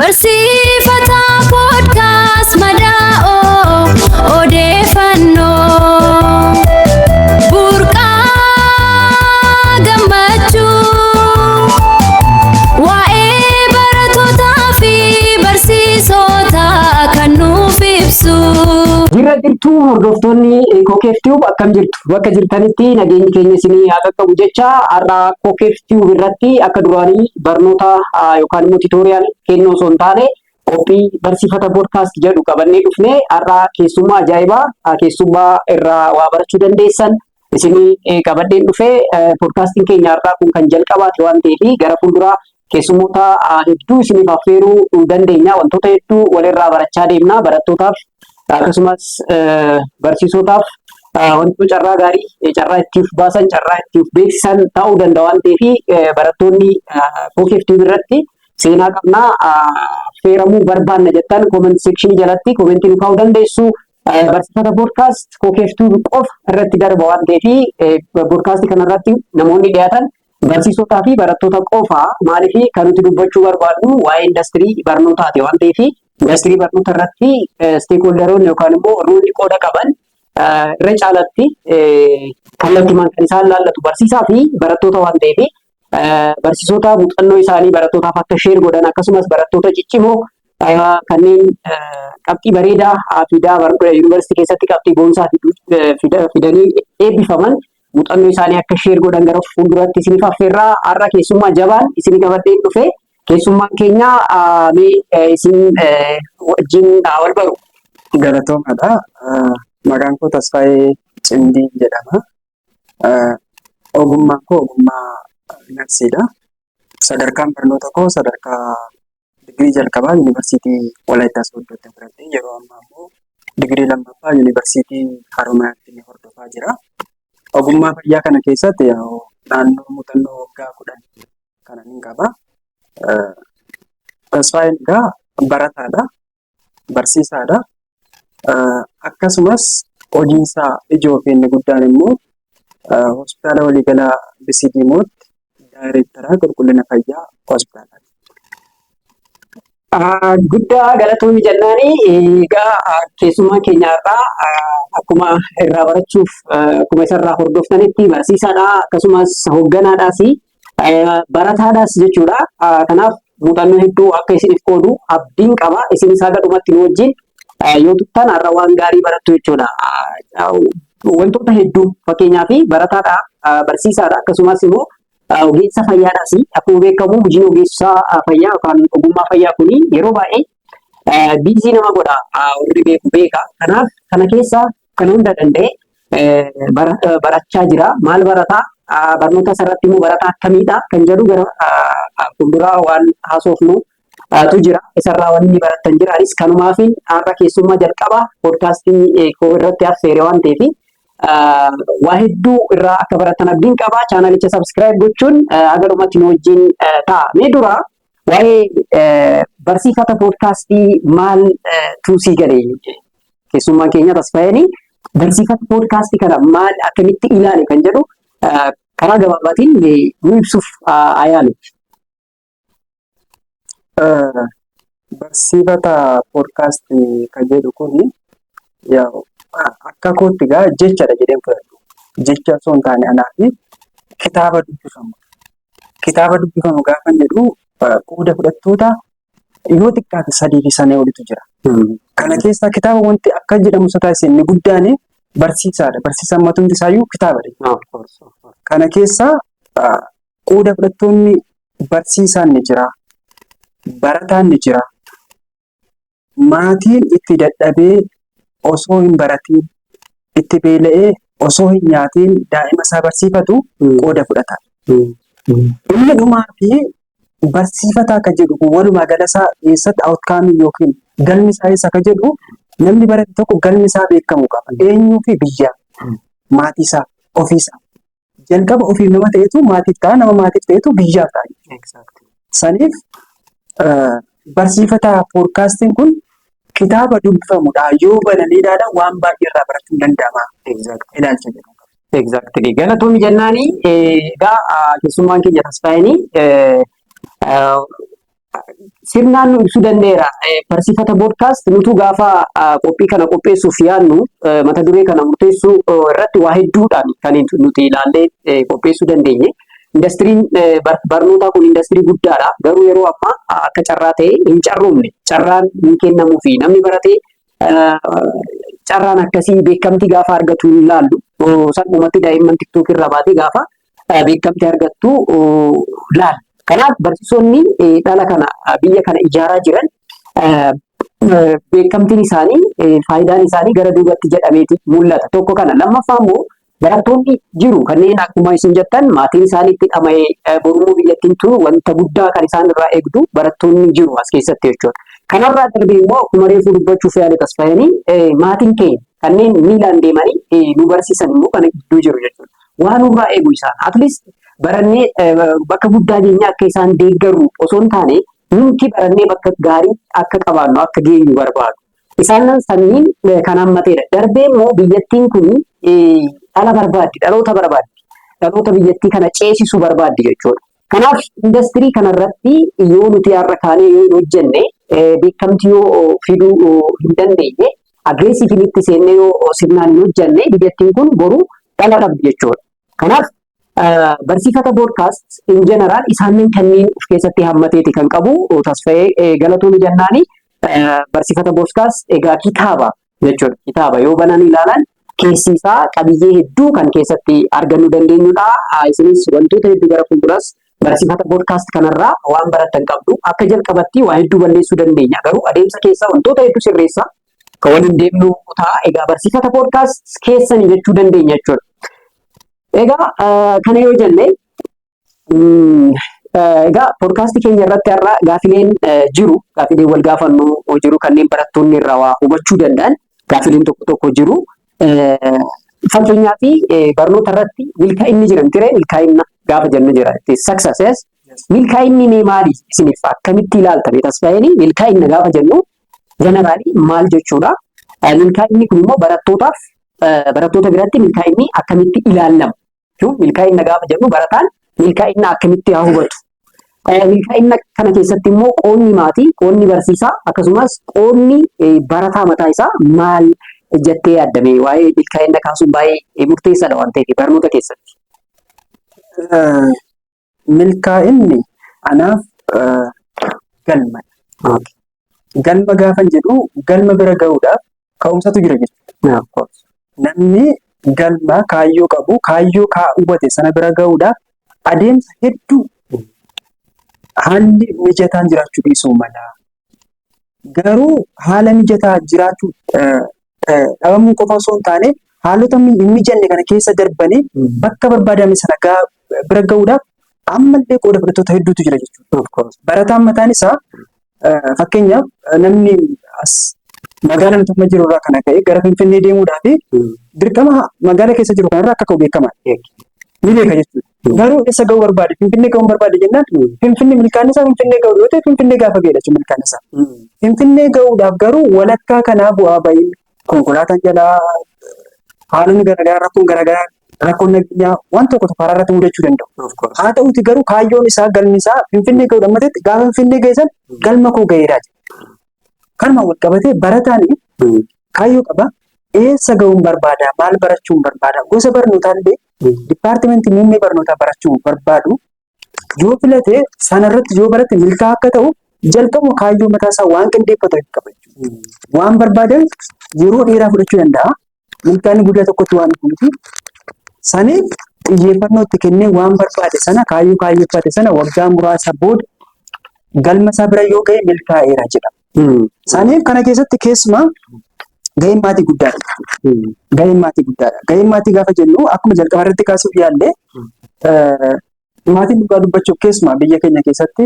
Barsiifata podcast madaa'oo odeeffannoo burqaa gammachuu waa'ee baratootaa fi barsiisotaa kan nuuf ibsu. Jirra jirtu hordoftoonni Kokeeftiiwuf akkam jirtu? Bakka jirtanitti nageenyi keenya isinii haa qaqqabu jecha har'a Kokeeftiiwuf irratti akka duraanii barnoota yookaan immoo tiitooriyaal kennuu osoo hin taane qophii barsiifata podcast jedhu qabannee dhufne har'a keessummaa ajaa'ibaa keessummaa irraa waa barachuu dandeessan isinii qabadheen dhufe podcastiin keenya har'aa kun kan jalqabaate waan ta'eef gara fuulduraa keessummoota hedduu isiniif affeeruu dandeenya. Wantoota hedduu walirraa barachaa deemna barattootaaf akkasumas barsiisotaaf wantoota carraa gaarii carraa ittiif baasan carraa ittiif beeksisan ta'uu danda'a waan ta'eef barattoonni Kokeeftiiwuf irratti seenaa qabnaa affeeramuu barbaanna jettan comment section jalatti commentii nu kaa'uu dandeessu. Barsiifata podcast Kokeeftiiwuf qofa irratti darba waan ta'eef podcast kanarratti namoonni dhiyaatan barsiisotaa fi barattoota qofa maaliif kan nuti dubbachuu barbaadnu waa'ee industirii barnootaati waan ta'eef industirii barnoota irratti steekholderoonni yookaan immoo roolli qooda qaban irra caalatti kallattiimaan kan isaan laallatu barsiisaa fi barattoota waan ta'eef barsiisota muuxannoo isaanii barattootaaf akka sheer godhan akkasumas barattoota ciccimoo kanneen qabxii bareedaa fidaa yuunivarsiitii keessatti qabxii boonsaa fidanii eebbifaman muuxannoo isaanii akka sheer godhan gara fuulduratti isiniif affeerraa har'a keessummaa jabaan isinii qabadheen dhufe. Keessummaan keenya isin wajjin wal baru. Galatoomaadha. Maqaan koo Tasfaayee Cimdii jedhama. Ogummaan koo ogummaa narsiidha. Sadarkaan barnoota koo sadarkaa digirii jalqabaa yuunivarsiitii Walaayittaa Sooddootti fudhadhee yeroo ammaa immoo digirii lammaffaa yuunivarsiitii Haromayaatti hordofaa jira. Ogummaa fayyaa kana keessatti naannoo muuxannoo waggaa 10 kana ni qaba. Tasfaayeen egaa barataadha, barsiisaadha. Akkasumas hojiinsaa ijoo fi inni guddaan immoo hospitaala waliigalaa Bisidiimootti daayireektaraa qulqullina fayyaa hospitaalaati. Guddaa galatoomii jennaani egaa keessummaan keenya irraa akkuma irraa barachuuf akkuma isarraa hordoftanitti barsiisaadha akkasumas hoogganaadhaas barataadhaas jechuudha. Kanaaf muuxannoo hedduu akka isiniif qoodu abdiin qaba. Isinis haga dhumatti nu wajjin yoo tuttan har'a waan gaarii barattu jechuudha. Wantoota hedduu fakkeenyaaf barataadha, barsiisaadha akkasumas immoo ogeessa fayyaadhaas akkuma beekamu hojiin ogeessa fayyaa yookaan ogummaa fayyaa kuni yeroo baay'ee biizii nama godha warri beeku beeka. Kanaaf kana keessaa kan hunda danda'e barachaa jira. Maal barataa? Barnoota asirratti immoo barataa akkamiidha kan jedhu gara fuulduraa waan haasofnutu jira. Isarraa waan inni barattan jiraanis kanumaafin har'a keessummaa jalqabaa poodkaastii irratti affeere waan ta'eef waa hedduu irraa akka baratan abdiin qaba. Chaanalicha sabskiraayib gochuun haga dhumatti nu wajjin ta'a. Mee dura waa'ee barsiifata poodkaastii maal tuusii galee keessummaan keenya Tasfaayeen barsiifata poodkaastii kana maal akkamitti ilaale kan jedhu karaa gabaabaatiin nu ibsuuf ayaalu. Barsiifata poodkaastii kan jedhu kun akka kootti egaa jechadha jedheen fudhadhu. Jecha osoo hin taane anaa fi kitaaba dubbifamu. Kitaaba dubbifamu gaafa jedhu qooda fudhattoota yoo xiqqaate 3 fi sanaa olitu jira. Kana keessaa kitaaba wanti akka jedhamu sotaas inni guddaan barsiisaadha. Barsiisaan matumti isaayyuu kitaabadha. Kana keessaa qooda fudhattoonni barsiisaan ni jira. Barataan ni jira. Maatiin itti dadhabee osoo hin baratiin, itti beela'ee osoo hin nyaatiin daa'ima isaa barsiifatu qooda fudhata. Inni dhumaa fi barsiifata akka jedhu walumaa gala isaa keessatti outcome yookiin galmi isaa eessa akka jedhu namni barate tokko galmi isaa beekamuu qaba. Eenyuu fi biyyaa, maatii isaa, ofiisaa. Jalqaba ofiif nama ta'etu maatiif ta'a, nama maatiif ta'etu biyyaaf ta'a. Saniif barsiifata poodkaastiin kun kitaaba dubbifamudha. Yoo bananii ilaalan waan baay'ee irraa barachuun danda'ama. Ilaalcha jedhu. Exactly. Galatoomii jennaani egaa keessummaan keenya Tasfaayeen sirnaan nu ibsuu danda'eera. Barsiifata podcast nutu gaafa qophii kana qopheessuuf yaadnu mata duree kana murteessuu irratti waa hedduudhaan kan nuti ilaallee qopheessuu dandeenye. Indastiriin barnootaa kun indastirii guddaadha. Garuu yeroo ammaa akka carraa ta'e hin carroomne. Carraan hin kennamuu fi namni baratee carraan akkasii beekamtii gaafa argatu hin laallu. Salphumatti daa'imman tiktook irraa baatee gaafa beekamtii argattu laalla. Kanaaf barsiisonni dhala kana biyya kana ijaaraa jiran beekamtiin isaanii faayidaan isaanii gara duubatti jedhameeti mul'ata. Tokko kana. Lammaffaa immoo barattoonni jiru kanneen akkuma isin jettan maatiin isaanii itti dhama'ee borumuu biyyattiin turu wanta guddaa kan isaan irraa eegdu barattoonni jiru as keessatti jechuudha. Kanarraa darbee immoo akkuma reefuu dubbachuuf yaade tasfaayanii maatiin keenya kanneen miilaan deemanii nu barsiisan immoo kana gidduu jiru jechuudha. Waan nurraa eegu isaan atleast barannee bakka guddaa keenya akka isaan deeggaru osoo hin taane nuti barannee bakka gaarii akka qabaannu akka geenyu barbaadu. Isaan sanniin kan hammateedha. Darbee immoo biyyattiin kun dhala barbaaddi, dhaloota barbaaddi. Dhaloota biyyattii kana ceesisu barbaaddi jechuudha. Kanaaf indastirii kanarratti yoo nuti har'a kaanee yoo hojjenne beekamtii yoo fiduu hin dandeenye agreesiivin itti seennee yoo sirnaan hin hojjenne biyyattiin kun boru dhala dhabdi jechuudha. Kanaaf barsiifata podcast in general isaaniin kanneen of keessatti hammateeti kan qabu. Tasfaayee Galatoon jennaani barsiifata podcast egaa kitaaba jechuudha. Kitaaba yoo banan ilaalan keessi isaa qabiyyee hedduu kan keessatti argannuu dandeenyudha. Isinis wantoota hedduu gara fuulduraas barsiifata podcast kanarraa waan barattan qabdu. Akka jalqabatti waa hedduu balleessuu dandeenya. Garuu adeemsa keessa wantoota hedduu sirreessa kan waliin deemnu ta'a. Egaa barsiifata podcast keessanii jechuu dandeenya jechuudha. Egaa kana yoo jenne egaa podcast keenya irratti har'a gaafileen jiru. Gaafileen wal gaafannu jiru kanneen barattoonni irraa waa hubachuu danda'an gaafileen tokko jiru. Fakkeenyaaf barnoota irratti milkaa'inni jiran ture milkaa'inna gaafa jennu jira. Success milkaa'inni mee maali isiniif akkamitti ilaaltame tasfaayeen milkaa'inna gaafa jennu jeneraalii maal jechuudha. Milkaa'inni kun immoo barattoota biratti milkaa'inni akkamitti ilaallama. Milkaa'inna gaafa jennu barataan milkaa'inna akkamitti haa hubatu. Milkaa'inna kana keessatti immoo qoonni maatii, qoonni barsiisaa akkasumas qoonni barataa mataa isaa maal jettee yaaddame waa'ee milkaa'inna kaasuun baay'ee murteessaadha waan ta'eef barnoota keessatti. Milkaa'inni anaaf galmadha. Galma gaafa jedhu galma bira gahuudhaaf ka'umsatu jira jechuudha. Namni galma kaayyoo qabu kaayyoo hubate sana bira gahuudhaaf adeemsa hedduu haalli mijataan jiraachuu dhiisuu mala. Garuu haala mijataa jiraachuu dhabamuu qofa osoo hin taane haalota hin mijanne kana keessa darbanii bakka barbaadame sana bira gahuudhaaf ammallee qooda fudhattoota hedduutu jira jechuudha. Barataan mataan isaa fakkeenyaaf namni as magaalaa nuti jiru irraa kana ka'e gara Finfinnee deemuudhaaf dirqama magaalaa keessa jiru kanarraa akka ka'u beekamaa ni beeka jechuudha. Garuu eessa ga'uu barbaade Finfinnee ga'uu barbaade jennaan Finfinnee milkaa'inni isaa Finfinnee ga'uu yoo ta'e Finfinnee gaafa ga'edha jechuudha milkaa'inni isaa. Finfinnee ga'uudhaaf garuu walakkaa kanaa bu'aa ba'iin konkolaataan jalaa haalonni garaagaraa rakkoon nageenyaa waan tokko karaa irratti mudachuu danda'u. Haa ta'uuti garuu kaayyoon isaa galmi isaa Finfinnee ga'uu dhammatetti gaafa Finfinnee ga'e san galma koo ga'eedha jedha. Kanuma wal qabatee barataan kaayyoo qaba. Eessa ga'uun barbaada? Maal barachuun barbaada? Gosa barnootaa illee dipaartimentii muummee barnootaa barachuu barbaadu yoo filate sanarratti yoo barate milkaa'aa akka ta'u jalqabuma kaayyoo mataa isaa waan qindeeffatu qaba. Waan barbaadan yeroo dheeraa fudhachuu danda'a. Milkaa'inni guddaa tokkotti waan dhufuufi saniif xiyyeeffannoo itti kennee waan barbaade sana kaayyoeffate sana waggaa muraasa booda galma isaa bira yoo ga'e milkaa'eera jedhama. Saniif kana keessatti keessumaa gaheen maatii guddaadha. Gaheen maatii gaafa jennu akkuma jalqaba irratti kaasuuf yaalle maatiin dhugaa dubbachuuf keessumaa biyya keenya keessatti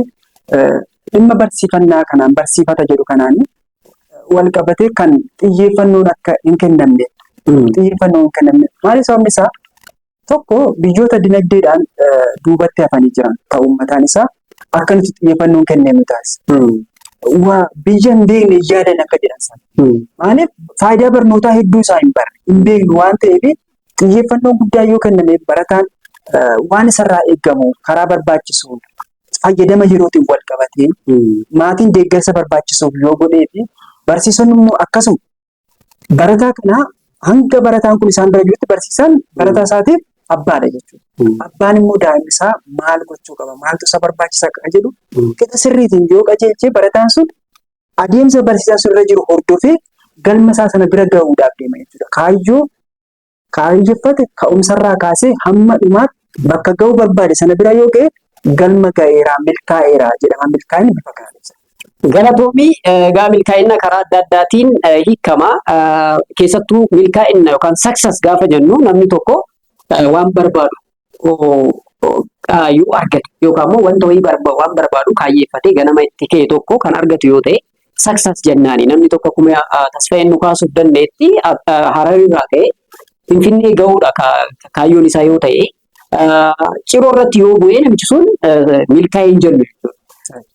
dhimma barsiifannaa kanaan barsiifata jedhu kanaan wal qabatee kan xiyyeeffannoon akka hin kennamne. Maali sababni isaa tokko biyyoota dinagdeedhaan duubatti hafanii jiran ta'uu mataan isaa akka nuti xiyyeeffannoon kenneenu taasisa. Biyya hin beekne yaadan akka jedhan sana. Maaliif faayidaa barnootaa hedduu isaa hin beeknu waan ta'eef xiyyeeffannoon guddaa yoo kennameef barataan waan isarraa eegamu karaa barbaachisuun fayyadama yerootiin wal qabatee maatiin deeggarsa barbaachisuuf yoo godhee fi barsiisonni immoo akkasuma barataa kana hanga barataan kun isaan bira jirutti barsiisaan barataa isaatiif abbaadha jechuudha. Abbaan immoo daa'imni isaa maal gochuu qaba, maaltu isa barbaachisaa qaba jedhu qixa sirriitiin yoo qajeelchee barataan sun adeemsa barsiisaan sun irra jiru hordofee galma isaa sana bira gahuudhaaf deema jechuudha. Kaayyeffate ka'umsarraa kaasee hamma dhumaatti bakka gahuu barbaade sana bira yoo ga'e galma ga'eeraa milkaa'eeraa jedhama. Milkaa'inni bifa kanaan ibsa. Galatoomii egaa milkaa'ina karaa adda addaatiin hiikama. Keessattuu milkaa'ina yookaan success gaafa jennu namni tokko waan barbaadu yoo argate yookaan immoo wanta wayii waan barbaadu kaayyeeffatee ganama itti ka'e tokko kan argatu yoo ta'e success jennaani. Namni tokko akkuma Tasfaayeen nu kaasuuf dandeetti Hararirraa ka'e Finfinnee gahuudha kaayyoon isaa yoo ta'e ciroo irratti yoo bu'ee namichi sun milkaa'ee hin jennu jechuudha.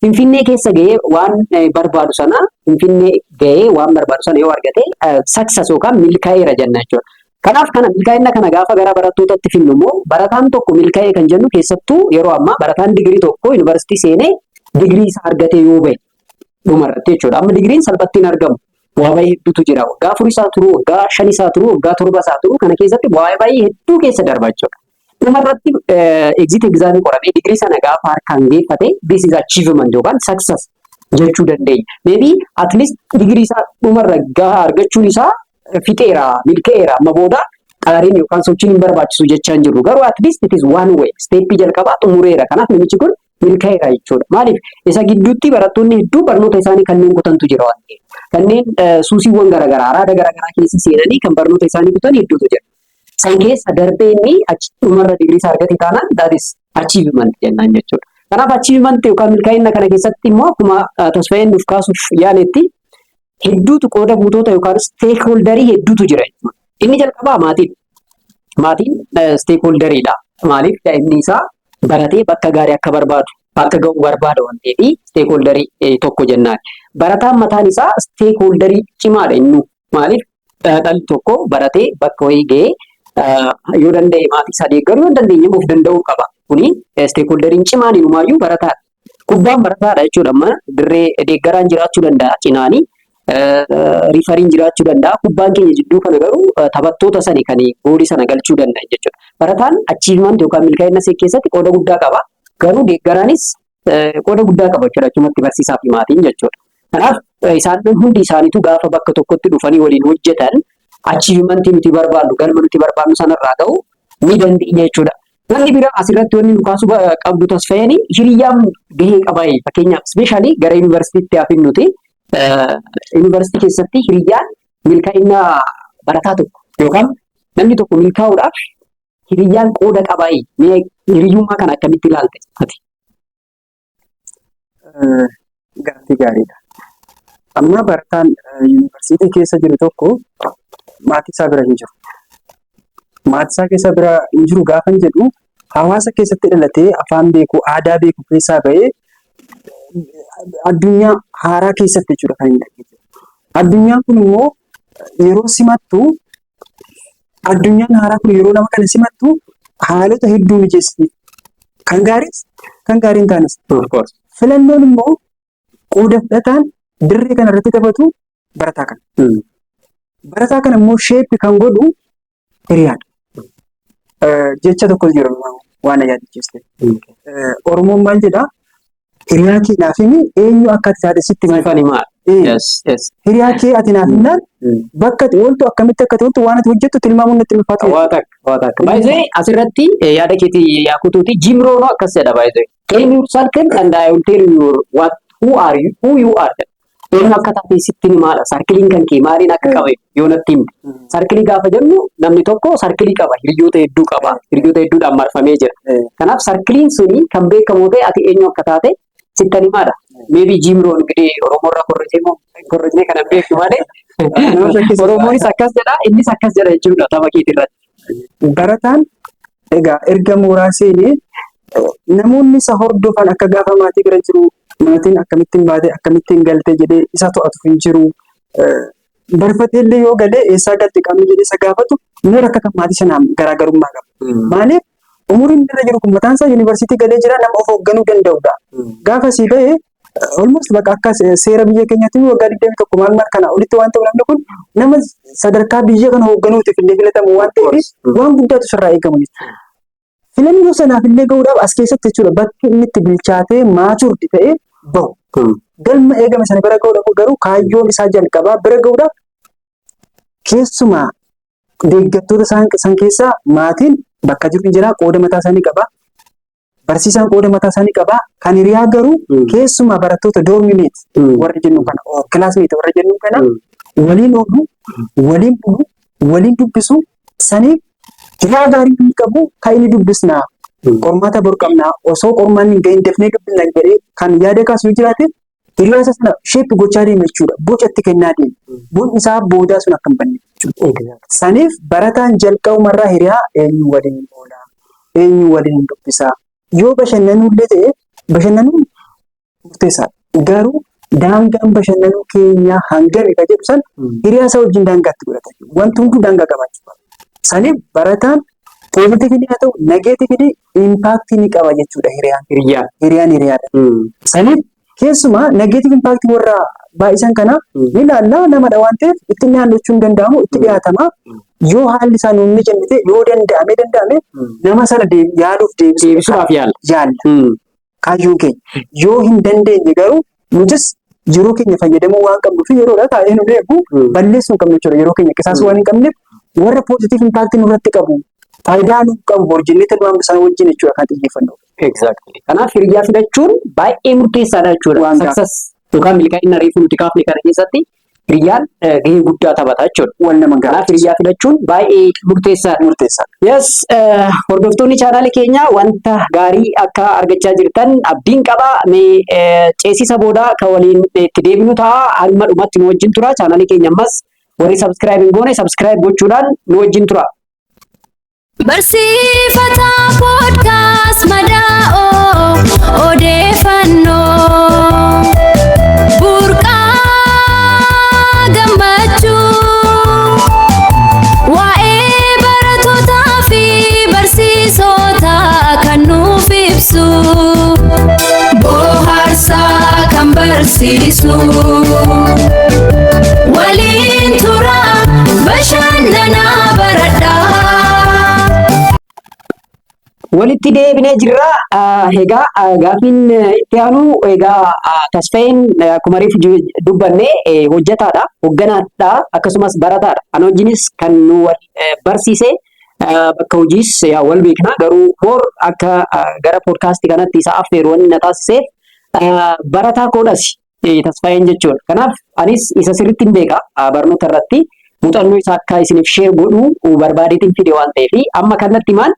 Finfinnee keessa gahee waan barbaadu sana Finfinnee gahee waan barbaadu sana yoo argate success yookaan milkaa'eera jenna jechuudha. Kanaaf kana milkaa'ina kana gaafa gara barattootatti finnu immoo barataan tokko milkaa'ee kan jennu keessattuu yeroo ammaa barataan digirii tokko yuunivarsiitii seenee digirii isaa argatee yoo bahe dhumarratti jechuudha. Amma digiriin salphatti hin argamu. Waa baay'ee hedduutu jira. Waggaa 4 isaa turuu, waggaa 5 isaa turuu, waggaa 7 isaa turuu kana keessatti waa baay'ee hedduu keessa darba jechuudha. Dhumarratti exit examii qoramee digirii sana gaafa harkaan geeffate this is achievement yookaan success jechuu dandeenya. Maybe at least digirii isaa dhumarra gahaa argachuun isaa fixeera, milkaa'eera amma booda qaariin yookaan sochiin hin barbaachisu jechaa hin jirru. Garuu at least it is one way. Steeppii jalqabaa xumureera. Kanaaf namichi kun milkaa'eera jechuudha. Maaliif isa gidduutti barattoonni hedduu barnoota isaanii kanneen kutantu jira waan ta'eef. Kanneen suusiiwwan garaagaraa, araada garaagaraa keessa seenanii kan barnoota isaanii kutan hedduutu jira. San keessa darbee inni dhumarra digirii isaa argate taanaan that is achievement jennaan jechuudha. Kanaaf achievement yookaan milkaa'ina kana keessatti immoo akkuma Tasfaayeen nuuf kaasuuf yaaletti hedduutu qooda buutoota yookaan stakeholderii hedduutu jira jechuudha. Inni jalqabaa maatiin. Maatiin stakeholderiidha. Maaliif daa'imni isaa baratee bakka gaarii akka barbaadu, akka ga'u barbaada waan ta'eef stakeholderii tokko jennaan. Barataan mataan isaa stakeholderii cimaadha inni. Maaliif dhalli tokko baratee bakka wayii ga'ee yoo danda'e maatii isaa deeggaruu yoo dandeenye of danda'uu qaba. Kuni stakeholderiin cimaan inumaayyuu barataadha. Kubbaan barataadha jechuudha. Amma dirree deeggaraan jiraachuu danda'a cinaanii. Riifariin jiraachuu danda'a. Kubbaan keenya jidduu kana garuu taphattoota sani kan goolii sana galchuu danda'a jechuudha. Barataan achievement yookaan milkaa'ina isaa keessatti qooda guddaa qaba. Garuu deeggaraanis qooda guddaa qaba jechuudha. Achumatti barsiisaa fi maatiin jechuudha. Kanaaf isaan hundi isaaniitu gaafa bakka tokkotti dhufanii waliin hojjetan achiivimentii nuti barbaadnu galma nuti barbaadnu sanarraa ga'uu ni dandeenya jechuudha. Wanti biraa asirratti wanni nu kaasuu qabdu Tasfaayeen hiriyyaan gahee qaba. Fakkeenyaaf ispeeshaalii gara yuunivarsiitiitti hafin nuti yuunivarsiitii keessatti hiriyyaan milkaa'ina barataa tokko yookaan namni tokko milkaa'uudhaaf hiriyyaan qooda qaba. Hiriyyummaa kana akkamitti ilaalte? Gaaffii gaariidha. Amma barataan yuunivarsiitii keessa jiru tokko maatii isaa bira hin jiru. Maatii isaa keessa bira hin jiru gaafa hin jedhu hawaasa keessatti dhalatee afaan beeku, aadaa beeku keessaa bahee addunyaa haaraa keessatti jechuudha kan hin dhaggeeffamu. Addunyaan kun immoo yeroo simattu addunyaan haaraa kun yeroo nama kana simattu haalota hedduu mijeessiti. Kan gaariis kan gaarii hin taanes. Filannoon immoo qooda fudhataan dirree kana irratti taphatu barataa kana. Barataa kana immoo sheeppi kan godhu hiriyaadha. Jecha tokko jiru waan yaadachiiste. Oromoon maal jedhaa? Hiriyaa kee naaf himi eenyu akka ati taate sitti himaa. Hiriyaa kee ati naaf himnaan bakka ati ooltu akkamitti akka ooltu waan ati hojjettu tilmaamuun natti ulfaatu. Waa takka. Baay'ee asirratti yaada keetii yaakutuuti Jimroon akkas jedha baay'ee. Tell your circle and I will tell you who you are. Eenyu akka taate sitti himaadha. Sarkiliin kan kee maaliin akka qabe yoo natti himte. Sarkilii gaafa jennu namni tokko sarkilii qaba. Hiriyoota hedduu qaba. Hiriyoota hedduudhaan marfamee jira. Kanaaf sarkiliin suni kan beekamu ta'e ati eenyu akka taate sittan himaadha. Maybe Jimroon gidee Oromoorraa korrejee kana beeku malee Oromoonis akkas jedha innis akkas jedha jechuudha tapha keetirratti. Barataan egaa erga mooraa seenee namoonni isa hordofan akka gaafa maatii bira jiru maatiin akkamittiin baate akkamittiin galte jedhee isa to'atu hin jiru. Barfatee illee yoo galee eessaa galte qabni jedhee isa gaafatu inni akka kan maatii sanaan garaagarummaa qaba. Maaliif umuriin irra jiru kun mataan isaa yuunivarsiitii galee jira nama of hoogganuu danda'udha. Gaafa si ba'e almost bakka akka seera biyya keenyaatti waggaa 21 maal kana olitti waan ta'u namni kun nama sadarkaa biyya kana hoogganuutiif illee filatamu waan ta'eef waan guddaatu sirraa eegamu jechuudha. Filannoo sanaaf illee gahuudhaaf as keessatti jechuudha bakki inni itti bilchaatee maachurdi ta'ee bahu. Galma eegame sana bira gahuudhaaf garuu kaayyoon isaa jalqabaa bira gahuudhaaf keessumaa deeggartoota san keessaa maatiin bakka jiru jira qooda mataa isaanii qaba. Barsiisaan qooda mataa isaanii qaba. Kan hiriyaa garuu keessumaa barattoota doormineet warra jennu kana kilaasmeet warra jennu kana waliin oolu, waliin bulu, waliin dubbisu sanii hiriyaa gaarii inni qabu kan inni dubbisnaa qormaata bor qabnaa osoo qormaan hin gahin dafnee dubbisna jedhee kan yaada kaasuu jiraate hiriyaa isa sana sheeppi gochaa deema jechuudha. Boca itti kennaa deema. Bocni isaa boodaa sun akka hin banne jechuudha. Saniif barataan jalqabumarraa hiriyaa eenyu waliin oolaa, eenyu waliin dubbisaa. Yoo bashannanullee ta'e bashannanuun murteessaadha. Garuu daangaan bashannanuu keenyaa hangami ka jedhu san hiriyaa isaa wajjin daangaatti godhata. Wanti hunduu daangaa qabaachuu qaba. Saniif barataan poozitiivii haa ta'u negeetiivii impaaktii ni qaba jechuudha hiriyaan hiriyaadha. Saniif keessumaa negeetiivii impaaktii warra baay'isan kana ni ilaallaa namadha waan ta'eef itti naannochuu hin danda'amu itti dhiyaatama. Yoo haalli isaa nuun mijannite yoo danda'ame nama sana yaaduuf deebisuudhaaf yaalla. Kaayyoon keenya yoo hin dandeenye garuu nutis yeroo keenya fayyadamuu waan qabnuuf yeroodha taa'ee nu eegu balleessuu hin qabnu jechuudha. Yeroo keenya qisaasuu waan hin qabneef warra poozitiivii impaaktii nurratti qabu faayidaa nu qabu borjillee tilmaama isaan wajjin jechuudha kan xiyyeeffannoo. Kanaaf hiriyaa filachuun baay'ee murteessaadha jechuudha. Saksas yookaan milkaa'ina reefuu nuti kaafne kana keessatti hiriyaan gahee guddaa taphata jechuudha. Wal nama kanaaf hiriyaa filachuun baay'ee murteessaadha. Yes, hordoftoonni chaanaalii keenyaa wanta gaarii akka argachaa jirtan abdiin qaba. Mee ceesisa boodaa kan waliin itti deebinu ta'a. Haaluma dhumatti nu wajjin tura. Chaanaalii keenya ammas warri subscribe hin goone subscribe gochuudhaan nu wajjin tura. Barsiifata podcast madaa'oo odeeffannoo burqaa gammachuu waa'ee baratootaa fi barsiisota kan nuuf ibsu bohaarsaa kan barsiisu waliin tura bashannanaa baradhaa. Walitti deebinee jirra. Egaa gaafiin itti aanu egaa Tasfaayeen akkuma reefu dubbanne hojjetaadha, hoogganaadha, akkasumas barataadha. Ana wajjinis kan nu barsiise bakka hojiis wal beekna. Garuu boor akka gara poodkaastii kanatti isa affeeru wanni na taasiseef barataa koodhas Tasfaayeen jechuudha. Kanaaf anis isa sirriitti hin beeka barnoota irratti muuxannoo isaa akka isiniif sheer godhu barbaadeetiin fide waan ta'eef amma kanatti maal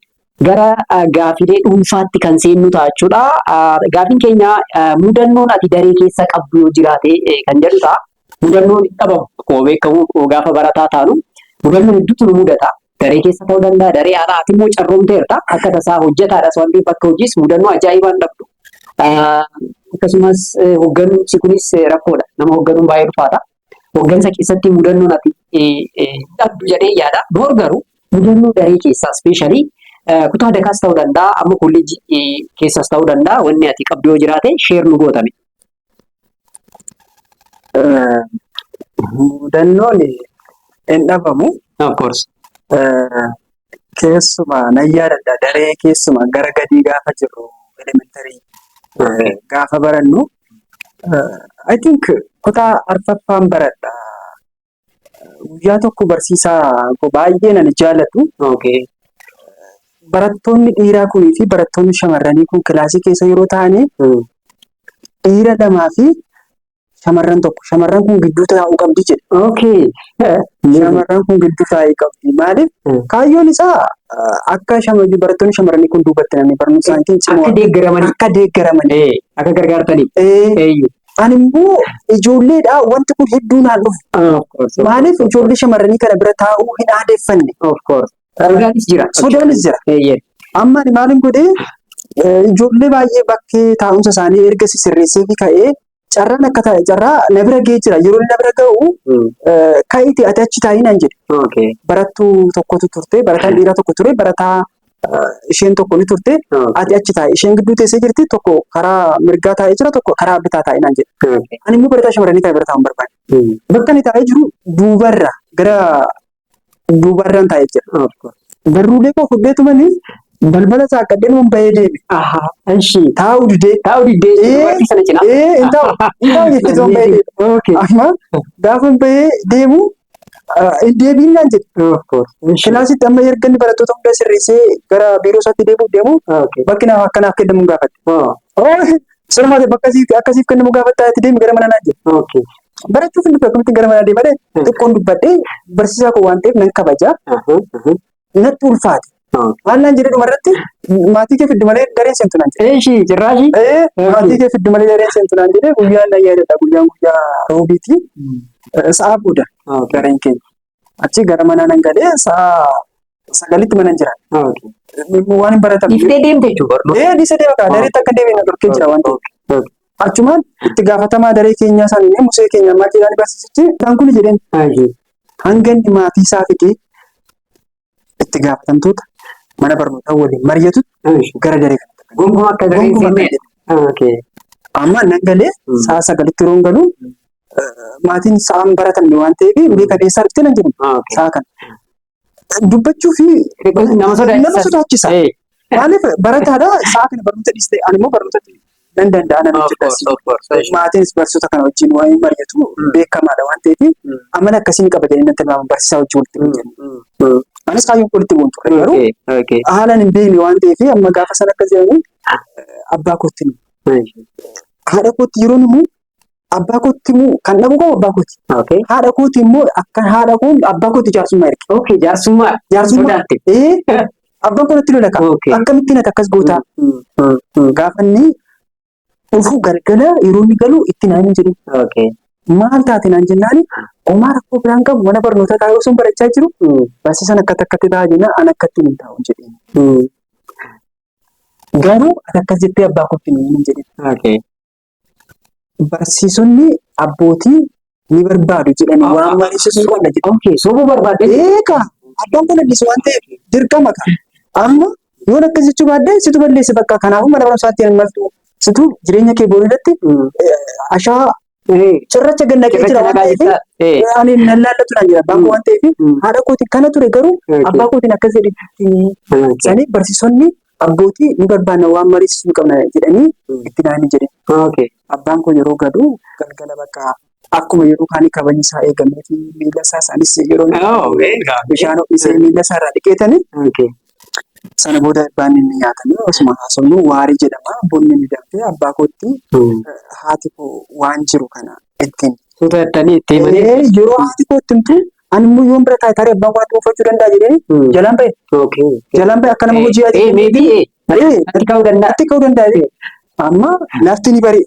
gara gaafilee dhuunfaatti kan seennu ta'a jechuudha. Gaafiin keenya mudannoon ati daree keessa qabdu yoo jiraate kan jedhu ta'a. Mudannoon dhabamu akkuma beekamu gaafa barataa taanu mudannoon hedduutu nu mudata. Daree keessa ta'uu danda'a, daree alaa ati immoo carroomteerta. Akka tasaa hojjetaadhas waan ta'eef bakka hojiis mudannoo ajaa'ibaan dhabdu. Akkasumas hooggansi kunis rakkoodha. Nama hoogganuun baay'ee ulfaata. Hooggansa keessatti mudannoon ati dhabdu jedhee yaada. Boor garuu mudannoo daree keessaa ispeeshaalii kutaa dakaas ta'uu danda'a, amma kolleejjii keessas ta'uu danda'a. Wanni ati qabdu yoo jiraate sheer nu gootame. Mudannoon hin dhabamu. Of course. Keessumaa nan yaadadha daree keessumaa gara gadii gaafa jirru elementarii gaafa barannu I think kutaa arfaffaan baradha. Guyyaa tokko barsiisaa baay'ee nan jaalladhu. Barattoonni dhiiraa kunii fi barattoonni shamarranii kun kilaasii keessa yeroo ta'anii dhiira lamaa fi shamarran tokko. Shamarran kun gidduu taa'uu qabdi jedhe. Shamarran kun gidduu taa'uu qabdi. Maaliif? Kaayyoon isaa akka barattoonni shamarranii kun duubatti namni barnoota isaaniitiin cimoo akka deeggaramanii akka gargaartaniif. Ani immoo ijoolleedha wanti kun hedduu naan dhufu. Maaliif ijoollee shamarranii kana bira taa'uu hin aadeeffanne? Sodaanis jira. Amma maalin godhee ijoollee baay'ee bakkee taa'umsa isaanii erga sirreessee fi ka'ee carraan akka taa'e carraa na bira ga'ee jira. Yeroo na bira ga'u ka'eeti ati achi taa'ii naan jedhe. Barattuu tokkotu turte, barataan dhiiraa tokko ture, barataa isheen tokko ni turte ati achi taa'e isheen gidduu teessee jirti tokko karaa mirgaa taa'ee jira tokko karaa bitaa taa'e naan jedhe. Ani immoo barataa shamarranii taa'e barataa hin barbaade. Bakka inni taa'ee jiru duubarra gara duubarraan taa'ee jira. Barruulee koo fudheetu manii balbala isaa qaddeen waan bahee deeme. Taa'u didee. Intaa'u jettee waan bahee deeme. Amma gaafa bahee deemu deebiin naan jedhe. Kilaasitti amma erga inni barattoota hunda sirreessee gara biiroo isaatti deemu bakki akkanaaf kennamu gaafate. Sirmaate bakka akkasiif kennamu gaafattaa itti deemi gara mana naan jedhe. Barachuuf inni akkamitti gara mana deemadhe xiqqoon dubbadhee barsiisaa koo waan ta'eef nan kabaja. Natti ulfaate. Waan naan jedhe dhumarratti maatii kee fiddu malee dareen seentu naan jedhe. Maatii kee fiddu malee dareen seentu naan jedhe guyyaan nan yaadadha guyyaan guyyaa roobiiti. Sa'a booda dareen keenya. Achi gara manaa nan galee sa'a 9tti mana jira. Waan hin baratamu. Iftee deemte jechuudha. Dhiisee deema kaa dareetti akka deebiin na dhorkee jira waan ta'eef. Achumaan itti gaafatamaa daree keenyaa isaanii musee keenya maatii barsiisichi isaan kun jedheen hanga inni maatii isaa fidee itti gaafatamtoota mana barnootaa waliin mari'atutti gara daree kanatti. Gonkumaa akka dareen seenne. Amma nan galee sa'a 9tti yeroo galu maatiin sa'aan baratamne waan ta'eef beekaa dhiyeessaa dhuftee nan jedhamu sa'a kana. Dubbachuu fi nama sodaachisa. Maaliif barataadha sa'a kana barnoota dhiiste ani immoo barnoota nan danda'a nan hojjedha. Maatiinis barsiisota kana wajjin waan mari'atu beekamaadha waan ta'eef amala akkasiin qaba jedhanii nan tilmaamu barsiisaa wajjin walitti bu'u. Anis kaayyoon walitti bu'uun ture garuu haalaan hin beekne waan ta'eef amma gaafa sana akka jedhamu abbaa kootti haadha kootti yeroo immoo abbaa kootti immoo kan dhabu qabu abbaa kootti. Haadha kootti immoo akka haadha koon abbaa kootti jaarsummaa erge. Jaarsummaa. Abbaan kun itti lola qaba. Akkamittiin ati akkas gootaa? Gaafa inni dhufuu galgala yeroo inni galu itti naan hin jedhu. Maal taate naan jennaani homaa rakkoo biraan qabu mana barnootaa taa'ee osoo barachaa jiru barsiisaan akkatti taa'aa jennaan an akkatti hin taa'u jedheen. Garuu ati akkas jettee abbaa kootti hin jedhin. Barsiisonni abbootii ni barbaadu jedhanii waan mariisisu qonna jedhu. Sobuu barbaade. Abbaan kun addisu waan ta'eef dirqama qaba. Amma yoon akkas jechuu baadde situ balleesse bakka kanaafuu mana barumsaatti hin maltu. Situ jireenya kee boodatti ashaa cirracha gannaqee jira waan ta'eef ani nan laallatu naan jira abbaan koo waan ta'eef haadha kootiin kana ture garuu abbaa kootiin akkas jedhetti sanii barsiisonni abbootii ni barbaanna waan mariisisuu qabna jedhanii itti naani jedhe. Abbaan koo yeroo gadu galgala bakka akkuma yeroo kaanii kabajni isaa eegamee fi miila isaa isaanis yeroo bishaan ho'isee miila isaa irraa dhiqeetanii sana booda abbaan inni nyaatanii osuma haasofnu waarii jedhama bunni ni danfee abbaa kootti haati koo waan jiru kana ittiin. Suutattanii itti himanii. Yeroo haati koo ittimtu ani immoo yoon bira taa'e tarii abbaan waan dhuunfachuu danda'a jedhanii jalaan ba'e. Jalaan ba'e akka nama hojii ati. Ati ka'uu danda'a. Amma lafti ni bari.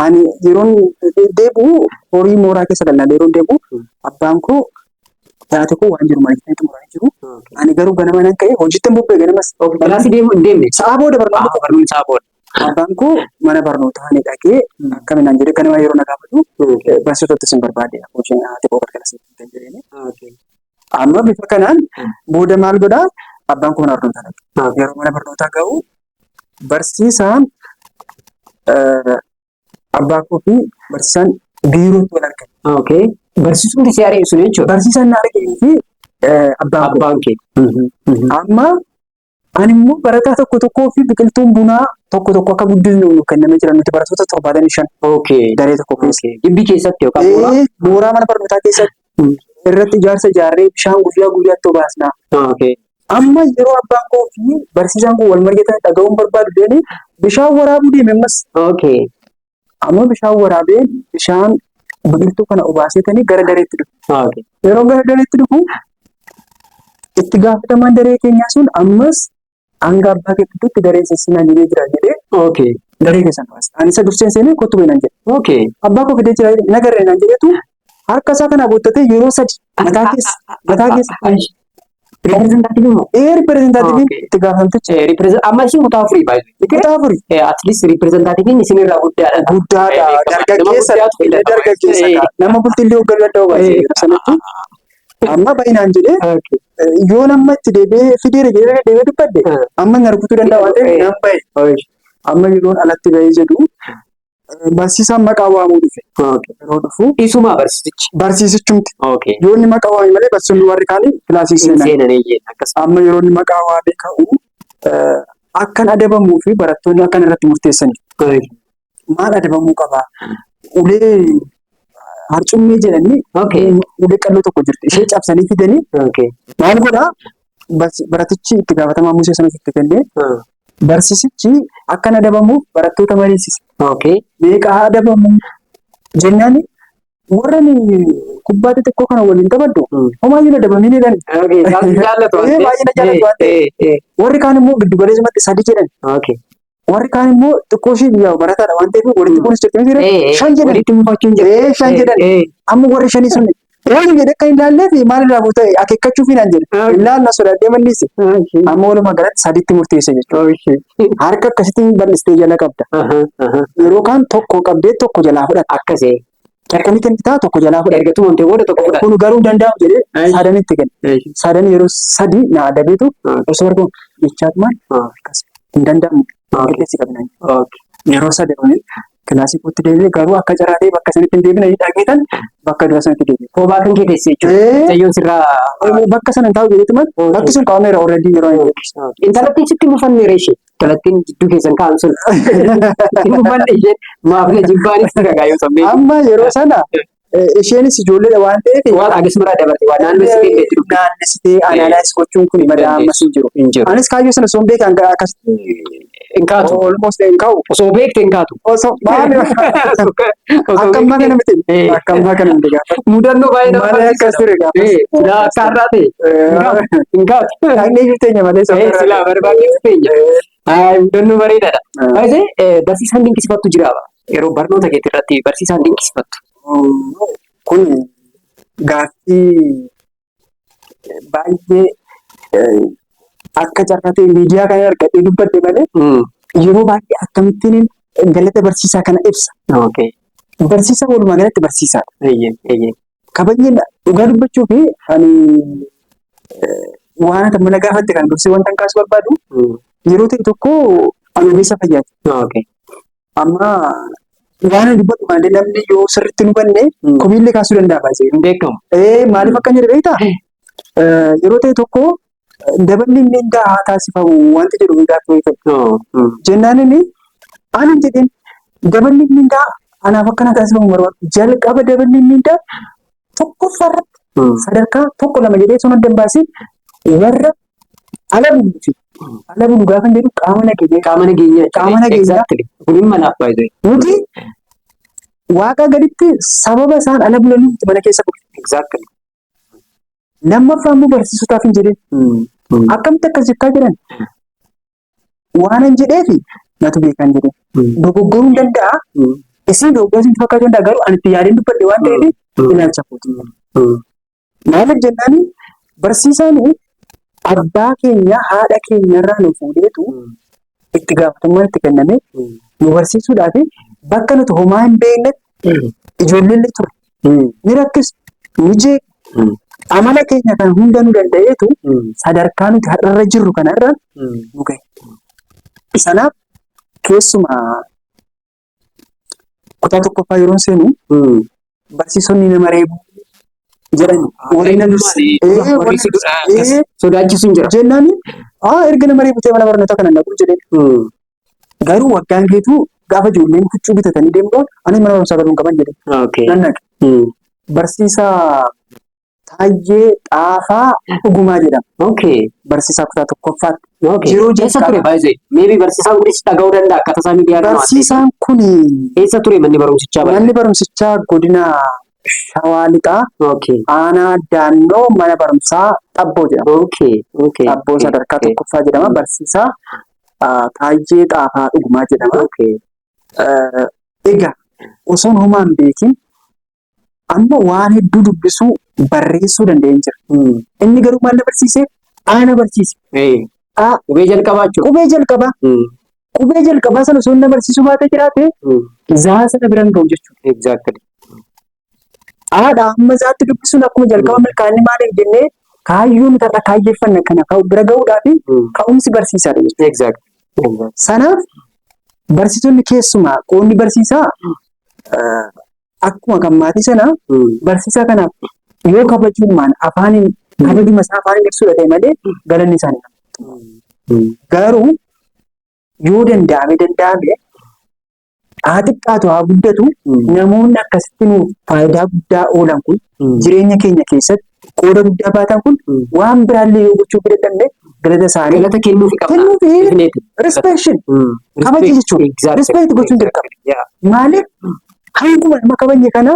Ani yeroon deebi'u horii mooraa keessa galaa yeroon deebi'u abbaan koo taate koo waan jiru malee xumuranii jiru. Ani garuu ganama nan ka'e hojiitti bubbee ganamas. Balaasi deemu hin deemne. Sa'a booda barnoota booda. Abbaan koo mana barnootaa ni dhaqee akkaminaan jedhee ganama yeroo na gaafatu barsiisotatti sin barbaade hojiin haati koo galgala seetti jedhanii. Amma bifa kanaan booda maal godhaa abbaan koo mana barnootaa dhaqe. Yeroo mana barnootaa ga'u barsiisaan abbaa koo fi barsiisaan biirootti wal argan. Barsiisuun si ari'u jechuudha. Barsiisaan na arganii fi abbaan kee. Amma ani immoo barataa tokko fi biqiltuun bunaa tokko akka guddisnu kennamee jiran nuti barattoota 75 daree tokko keessa. Gibbii keessatti yookaan mooraa mana barnootaa keessatti irratti ijaarsa ijaarree bishaan guyyaa guyyaatti obaasnaa. Amma yeroo abbaan koo fi barsiisaan kun wal mari'atan dhaga'uun barbaadu deemee bishaan waraabuu deeme ammas. Amma bishaan waraabee bishaan biqiltuu kana obaasetanii gara dareetti dhufu. Yeroo gara dareetti dhufu itti gaafatamaan daree keenyaa sun ammas hanga abbaa kee gidduutti daree sessinaa jedhee jira jedhee daree keessan baasa. Ani isa durseen seenee kottu beenan jedhe. Abbaa koo fidee jira nagarree naan jedhetu harka isaa kana boottatee yeroo 3 mataa keessa. Reprezentaatiivii moo? Reprezentaatiiviin itti gaafatamtichi. Amma isin kutaa afurii baay'ee. Kutaa afurii. At least reprezentaatiiviin isinirraa guddaadha. Guddaadha. Dargaggeessa. Nama bultii illee hogganuu danda'u baay'ee sanatti. Amma baay'inaan jedhee yoo nama itti deebi'ee fideera jedhee deebi'ee dubbadde amma hin arguutuu danda'a waan ta'eef nan bahe. Amma yeroon alatti bahee jedhu barsiisaan maqaa waamuu dhufe. Yeroo dhufu Isuma barsiisichi. barsiisichumti. Okay. Yoo inni maqaa waame malee barsiisonni warri kaanii kilaasii seenan. Seenanii jenna akkas. Amma yeroo inni maqaa waamee ka'u akkan adabamuu fi barattoonni akkan irratti murteessaniif. Maal adabamuu qabaa? Ulee harcummee jedhanii ulee qalloo tokko jirti. Ishee cabsanii fidanii maal godhaa? Baratichi itti gaafatamaa Musee sanas itti kennee barsiisichi akkan adabamuuf barattoota mariisise. Meeqa haa adabamu jennaan warra kubbaa xixiqqoo kana waliin taphadhu homaayyuu adabamanii ni jedhan. Baay'ee jaallatu waan ta'eef. Warri kaan immoo giddu galeessumatti sadii jedhan. Warri kaan immoo xiqqoo ishee biyyaa barataadha waan ta'eef walitti kunis jettanii shan jedhan. Shan jedhan. Amma warri shanii sun waan jedhe akka hin laallee fi maalirraa buu ta'e akeekkachuuf hin jedhe. Ilaalla sodaatee mannise. Amma walumaa galatti sadiitti murteesse jechuudha. Harka akkasitti bal'istee jala qabda. Yeroo kaan tokko qabdee tokko jalaa fudhata. Akkasii. Akkamitti kan bitaa tokko jalaa fudhata. Erga tumamtee booda tokko fudhata. Kun garuu danda'amu jedhee sadanitti kenna. Sadan yeroo sadii na adabeetu osoo argamu jechaatu maal akkas hin danda'amu. Qilleessi qabnaan. Yeroo sadanii kilaasii kootti deebi'ee garuu akka carraatee bakka sanitti hin deebine dhageetan bakka dura sanitti deebi'e. Koobaa kan keessee jechuudha. Sayyoon sirraa bakka sana hin taa'u jedheetu maal bakki sun qabameera already yeroo hin deebisu. Intalattiin sitti mufanneera ishee. Intalattiin jidduu keessan kaa'an sun. Itti mufanne isheen maafila jibbaanis gagaayoo sammee. Amma yeroo sana isheenis ijoolleedha waan ta'eef waan agasmaraa dabarte waan naannessitee illee jiru. Naannessitee anaanaayis gochuun kun madaa ammas hin jiru. Anis kaayyoo sana osoo hin beekan akkasitti hin kaatu. Almost hin kaa'u. Osoo beekte hin kaatu. Osoo maali akka ammaa kana miti. Akka ammaa kana miti gaafa. Mudannoo baay'ee nama barsiisa. Maali akkas ture gaafa. Akka har'aa ta'e hin kaatu. Dhagnee jirteenya malee soofirraa. Silaa barbaadee jirteenya. Mudannoo bareedaadha. Barsiisaan dinqisiifattu jira. Yeroo barnoota keetti irratti barsiisaan dinqisiifattu. Kun gaaffii baay'ee akka carraatee miidiyaa kana argadhee dubbadde malee yeroo baay'ee akkamittiin galata barsiisaa kana ibsa. Barsiisaa walumaa galatti barsiisaadha. Kabajni dhugaa dubbachuu fi ani waan akka mana gaafatte kan dursee wanta hin kaasu barbaadu yeroo ta'e tokko ani ogeessa fayyaati. Amma waan dubbatu malee namni yoo sirriitti nu banne komiillee kaasuu danda'a baay'ee. Hin beekamu. Maaliif akka jedhe beektaa? Yeroo ta'e tokko daballi inni haa taasifamu wanti jedhu gaaffii fayyadu. Jennaan inni aanan jedheen daballi inni anaaf akkana taasifamu barbaadu. Jalqaba daballi inni tokkoffaarratti sadarkaa tokko lama jedhee osoo adda baasee warra ala buluuti. Ala buluu gaafa jedhu qaama nageenya. Qaama nageenya. Kunin manaaf baay'ee. Nuti waaqa gaditti sababa isaan ala bulaniif mana keessa bulu. Lammaffaa immoo barsiisotaaf hin jedheen. Akkamitti akkas jechaa jiran? Waan hin jedheefi natu beekan jedheen. Dogoggoruu hin danda'a. Isin dogoggoruu hin fakkaatu danda'a garuu ani itti yaadeen dubbadde waan ta'eef ilaalcha kooti. Maaliif jennaan barsiisaan abbaa keenya haadha keenya irraa nu fuudheetu itti gaafatamummaan itti kenname nu barsiisuudhaaf bakka nuti homaa hin beeknetti ijoolleen ture. Ni rakkis, ni jeequ. Amala keenya kan hunda nu danda'eetu sadarkaa nuti har'arra jirru kanarra nu gahe. Sanaaf keessumaa kutaa tokkoffaa yeroo seenu barsiisonni nama reebu jedhani. Warri sodaachisuun jira. Jennaan erga nama reebutee mana barnootaa kana naqu jedheen. Garuu waggaan keetu gaafa ijoolleen huccuu bitatanii deemuudhaan anis mana barumsaa galuun qaban jedheen. Nan naqe. Barsiisaa Taayyee Xaafaa Dhugumaa jedhama. Barsiisaa kutaa tokkoffaatti. Yeroo eessa ture baay'ee? Meebii barsiisaan kunis dhaga'uu danda'a akkaataa isaa miidiyaa irraa. Barsiisaan kun eessa ture manni barumsichaa? Manni barumsichaa godina Shawaa Lixaa. Aanaa Daannoo mana barumsaa Xabboo jedhama. Xabboo sadarkaa tokkoffaa jedhama. Barsiisaa Taayyee Xaafaa Dhugumaa jedhama. Egaa osoon homaa hin beekin amma waan hedduu dubbisuu barreessuu danda'een jira. Inni garuu maal na barsiise? Aana barsiise. Qubee jalqabaa jechuudha. Qubee jalqabaa. Qubee jalqabaa sana osoo na barsiisuu baatee jiraate zaa sana biraan ga'u jechuudha. Haadha amma zaatti dubbisuun akkuma jalqaba milkaa'inni maaliif jennee kaayyoon irra kaayyeeffanne kana bira ga'uudhaaf ka'umsi barsiisaadha jechuudha. Exactly. Sanaaf barsiisonni keessumaa qoonni barsiisaa akkuma kan maatii sanaa barsiisaa kanaaf yoo kabajummaan afaaniin kabajuma isaa afaaniin ibsuudha ta'e malee galanni isaanii garuu yoo danda'ame haa xiqqaatu haa guddatu namoonni akkasitti nuuf faayidaa guddaa oolan kun jireenya keenya keessatti qooda guddaa baatan kun waan biraallee yoo gochuu dadhabne galata isaanii Galata kennuuf qabna. kennuufi respect kabaja jechuudha. Respect gochuun dirqama. Maaliif hanguma nama kabajne kana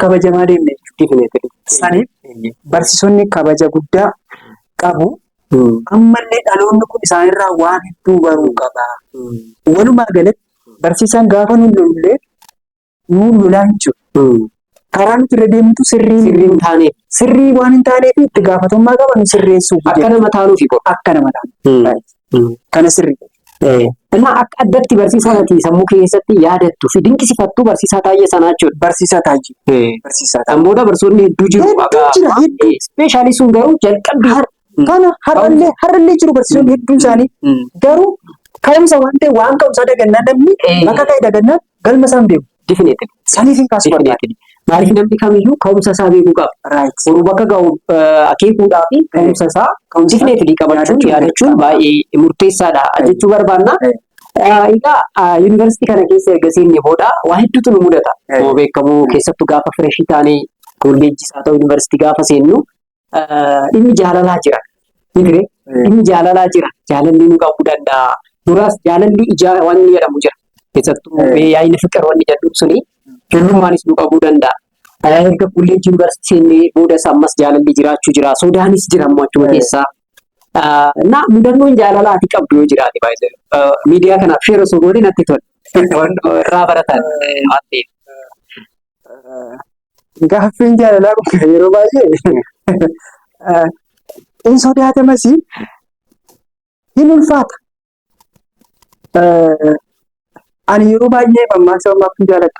kabajamaa deemne jechuudha. Saniif barsiisonni kabaja guddaa qabu. Ammallee dhaloonni kun isaanirraa waan hedduu baruu qaba. Walumaa galatti barsiisaan gaafa nuun lollee nuun lolaa hin jiru. Karaa nuti irra deemtu sirrii waan hin taaneef itti gaafatamummaa qaba nu sirreessuuf. Akka nama taanuufi qofa. Akka nama taanu. Kana sirrii. Innaa akka addatti barsiisaa ati sammuu keessatti yaadattu fi dinqisiifattu barsiisaa Taayyee sanaa jechuudha. Barsiisaa Taayyee. Barsiisaa Taayyee. Ammoo barsoonni hedduu jiru. Hedduu. Ispeeshaalii sun garuu jalqabbii. Kana har'allee jiru barsiisonni hedduun isaanii garuu ka'umsa waan ta'e waan ka'umsaa dagannaa namni bakka ka'e dagannaa galma isaan deemu. Definitely. Saniif hin kaasu barbaade. Maaliif namni kamiyyuu ka'umsa isaa beekuu qaba. Boruu bakka ga'u akeekuudhaa fi ka'umsa isaa definitely qabachuun yaadachuun baay'ee murteessaadha jechuu barbaanna. Egaa yuunivarsiitii kana keessa erga seenne booda waa hedduutu nu mudata. Akkuma beekamu keessattuu gaafa fireshii taanee kolleejjis haa ta'u yuunivarsiitii gaafa seennu dhimmi jaalalaa jira. Dhimmi jaalalaa jira. Jaalalli nu qabuu danda'a. Duraas jaalalli ijaa waan inni jedhamu jira. Keessattuu yaa'ina fiqir wanni jedhu suni ijoollummanis nu qabuu danda'a. Erga kolleejjii yuunivarsiitii seennee boodas ammas jaalalli jiraachuu jira. Sodaanis jira ammoo achuma keessaa. Mudannoon jaalalaa ati qabdu yoo jiraate baay'ee miidiyaa kanaaf sheera osoo goone natti tola. Irraa baratan waan ta'eef. Gaaffiin jaalalaa kun yeroo baay'ee in sodaatamas hin ulfaata. Ani yeroo baay'ee mammaaksa mammaakuu jaaladha.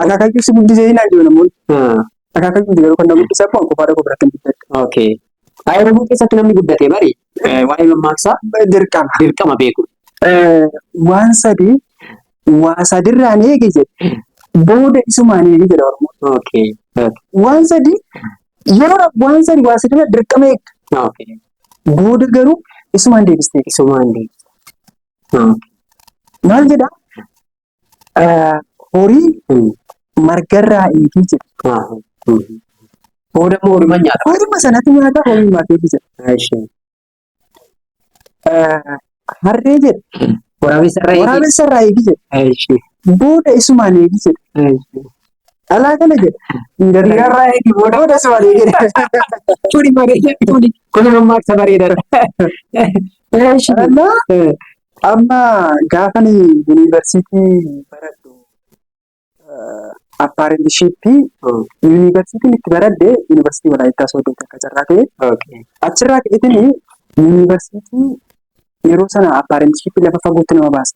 Akaakayyuu si guddisee hin ajjeesu namoonni. Akaakayyuu yeroo kan nama guddisaa kun qofaadha qofa biratti hin guddatu. Oromoo keessatti namni guddate bari waa'ee mammaaksaa dirqama beeku. Waan sadii waa sadirraan eege jedhe booda isumaan eege jedha Oromoo. Waan sadii yeroo waan sadii waa sadirra dirqama eegda. Booda garuu isumaan deebistee. Maal jedhaa? Horii margarraa eegee jedha. Booda immoo horima nyaata. Horima sanatti nyaata horimaa eegee jedha. Harree jedha. Waraabessarraa eegee jedha. Booda isumaan eegee jedha. Alaa kana jedha. Dhiirarraa eegee booda isumaan eegee jedha. Kuni mammaaksa bareedaadha. Amma gaafa yuunivarsiitii baradhu appaarentishiippii yuunivarsiitiin itti baradhe yuunivarsiitii Walaayittaa Sooddooti akka carraa ta'e. Achirraa ka'eetiin yuunivarsiitii yeroo sana appaarentishiippii lafa fagootti nama baasa.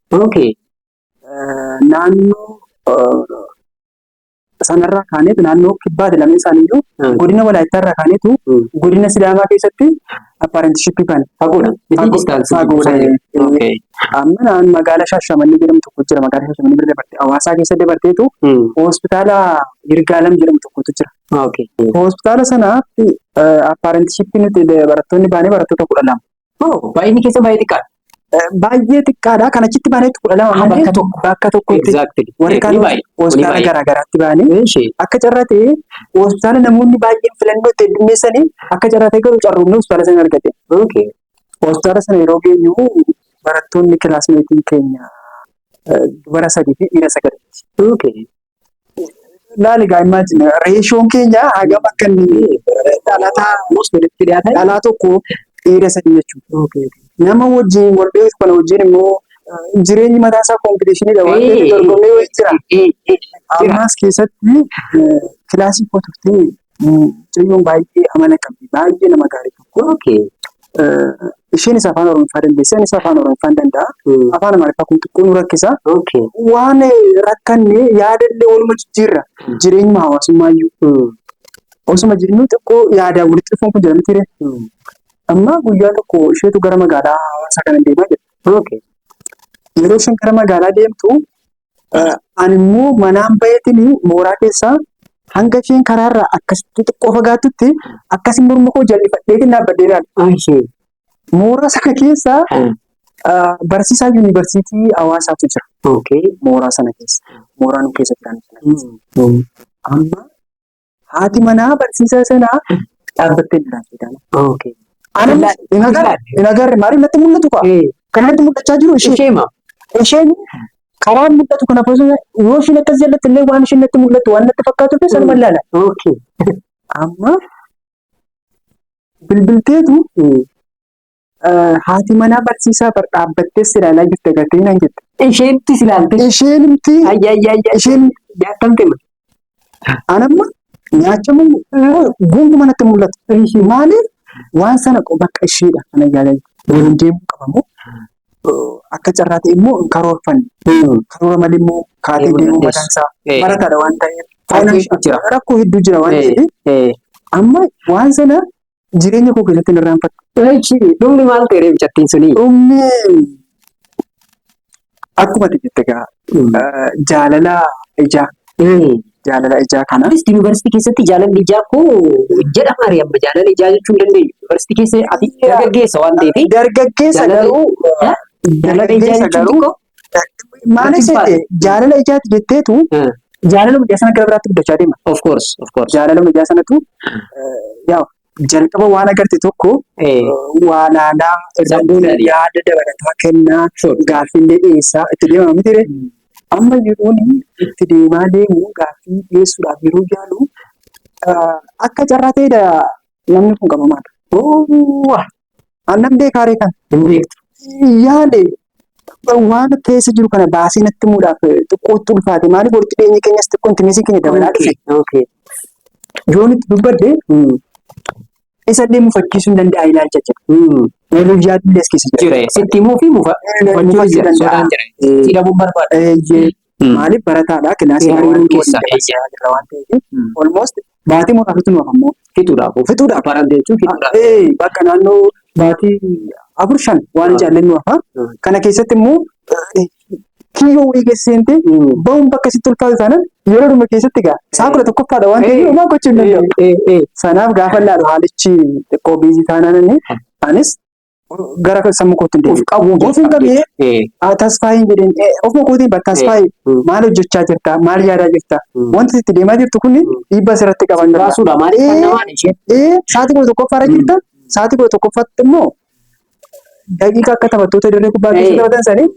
Naannoo sanarraa kaaneetu naannoo kibbaati lameen isaaniiyyuu godina Walaayittaa irraa kaaneetu godina Sidaamaa keessatti appaarentishiippii baane. Fagoodha. Amma magaalaa Shaashamannii jedhamu tokko jira. Magaalaa Shaashamannii bira dabartee Hawaasaa keessa dabarteetu hospitaala Yirgaalam jedhamu tokkotu jira. Hospitaala sanaatti appaarentishiippii nuti barattoonni baanee barattoota 12. Baay'inni keessa baay'ee xiqqaadha. Baay'ee xiqqaadha. Kan achitti baaneetti 12 bakka tokkotti warri kaan hospitaala garaagaraatti baanee akka carraa ta'e hospitaala namoonni baay'een filannoo itti heddummeessanii akka carraa ta'e garuu carroomni hospitaala sana argate. Hospitaala sana yeroo geenyu barattoonni kilaasmeetii keenya dubara 3 fi dhiira 9. Laaligaa imaajina reeshoon keenya hagam akka inni dhalaa tokko dhiira 3 jechuudha. Nama wajjin wal beeku kana wajjin immoo jireenyi mataa isaa koompiiteeshiniidha waan ta'eef dorgommee wayii jira. Ammaas keessatti kilaasii koo turtee mucayyoon baay'ee amala qabdi. Baay'ee nama gaarii tokko. Isheenis afaan Oromoffaa dandeessa. Anis afaan Oromoffaa hin danda'a. Afaan Amaariffaa kun xiqqoo nu rakkisa. Waan rakkanne yaadallee waluma jijjiirra. Jireenyuma hawaasummaayyuu. osuma jirnu xiqqoo yaadaan walitti dhufuun kun jedhamti ture. Amma guyyaa tokko isheetu gara magaalaa hawaasaa kana deemaa jirti. Yeroo isheen gara magaalaa deemtu ani immoo manaan baheetiin mooraa keessaa hanga isheen karaarraa akkasitti xiqqoo fagaatutti akkasiin morma koo jal'ifadheetiin dhaabbadhee ilaala. Mooraa sana keessa barsiisaa yuunivarsiitii hawaasaatu jira. Mooraa sana keessa. Mooraa nu keessa jiran sana keessa. Amma haati manaa barsiisaa sanaa dhaabbattee jiraatti. Hin agarre maaliif natti mul'atu qabu? Kan natti mul'achaa jiru isheen karaan mul'atu kana yoo isheen akkas jallatti illee waan isheen natti mul'atu waan natti fakkaatu fi sanuma ilaala. Amma bilbilteetu haati manaa barsiisaa dhaabbattee si ilaalaa jirti agartee naan jette. Isheentti si ilaalte. Isheenimti. Isheen Yaattamte ma? anamma nyaachamu gunguma natti mul'atu. Maaliif waan sana bakka isheedha kana jaalala. Waliin deemuu qabamu. Akka carraa ta'e immoo hin karoorfanne. Karoora malee immoo kaatee deemuu mataan isaa barataadha waan ta'eef. Rakkoo hedduu jira waan ta'eef. Amma waan sana jireenya koo keessatti hin irraanfattu. Dhumni maal ta'e reebichattiin suni? Dhumni akkuma jette egaa jaalala ijaa. Jaalala ijaa kana. Yuunivarsiitii keessatti jaalalli ijaa koo jedhama amma jaalala ijaa jechuun dandeenyu. Yuunivarsiitii keessa ati dargaggeessa waan ta'eef. Dargaggeessa garuu. Dargaggeessa garuu. Maaliif jaalala ijaati jetteetu jaalaluma ijaa sana gara biraatti guddachaa deema. Of course. Jaalaluma ijaa sanatu jalqaba waan agarte tokko waan aadaa irratti yaada dabalataa kennaa gaaffiillee dhiyeessaa itti deemama miti ree. Amma yeroon itti deemaa deemu gaaffii dhiyeessuudhaaf yeroo jaalu akka carraa ta'edha namni kun qabamaadha. Annan beekaaree kan yaade waan keessa jiru kana baasii natti muudhaaf xiqqootti ulfaate maaliif walitti dhiyeenyi keenyas xiqqoo intimeesii keenya dabalaa dhufe. Yoon itti dubbadde isa illee mufachiisuu hin danda'a ilaalcha jira. Yeroo yaadullee as keessa jira. Sitti himuu fi mufachiisuu jira. Sodaan jira. Hidhamuun barbaada. Maaliif barataadha kilaasii hariiroo keessa waan ta'eef almost baatii muraasatu nuuf ammoo fixuudhaaf barate jechuun fixuudhaaf. Bakka naannoo baatii 4-5 waan jaallannu hafa kana keessatti immoo kiyyoo wayii geessisee ba'uun bakka sitti ulfaatu taanaan yeroo dhuma keessatti egaa isaa 11ffaadha waan ta'eef homaa gochuu hin danda'u. Sanaaf gaafa ilaalu haalichi xiqqoo biizii taanaan anis gara sammuu kootti hin deemu. Ofiin qabee tasfaayin jedheen ofuma kootiin bakka tasfaayin maal hojjechaa jirta maal yaadaa jirta wanti itti deemaa jirtu kun dhiibbaa asirratti qaban baasuudha maaliif kan namaan ishee. Sa'aatii 11ffaarra jirta sa'aatii 11ffaatti immoo daqiiqa akka taphattoota dirree kubbaa keessa taphatan sanii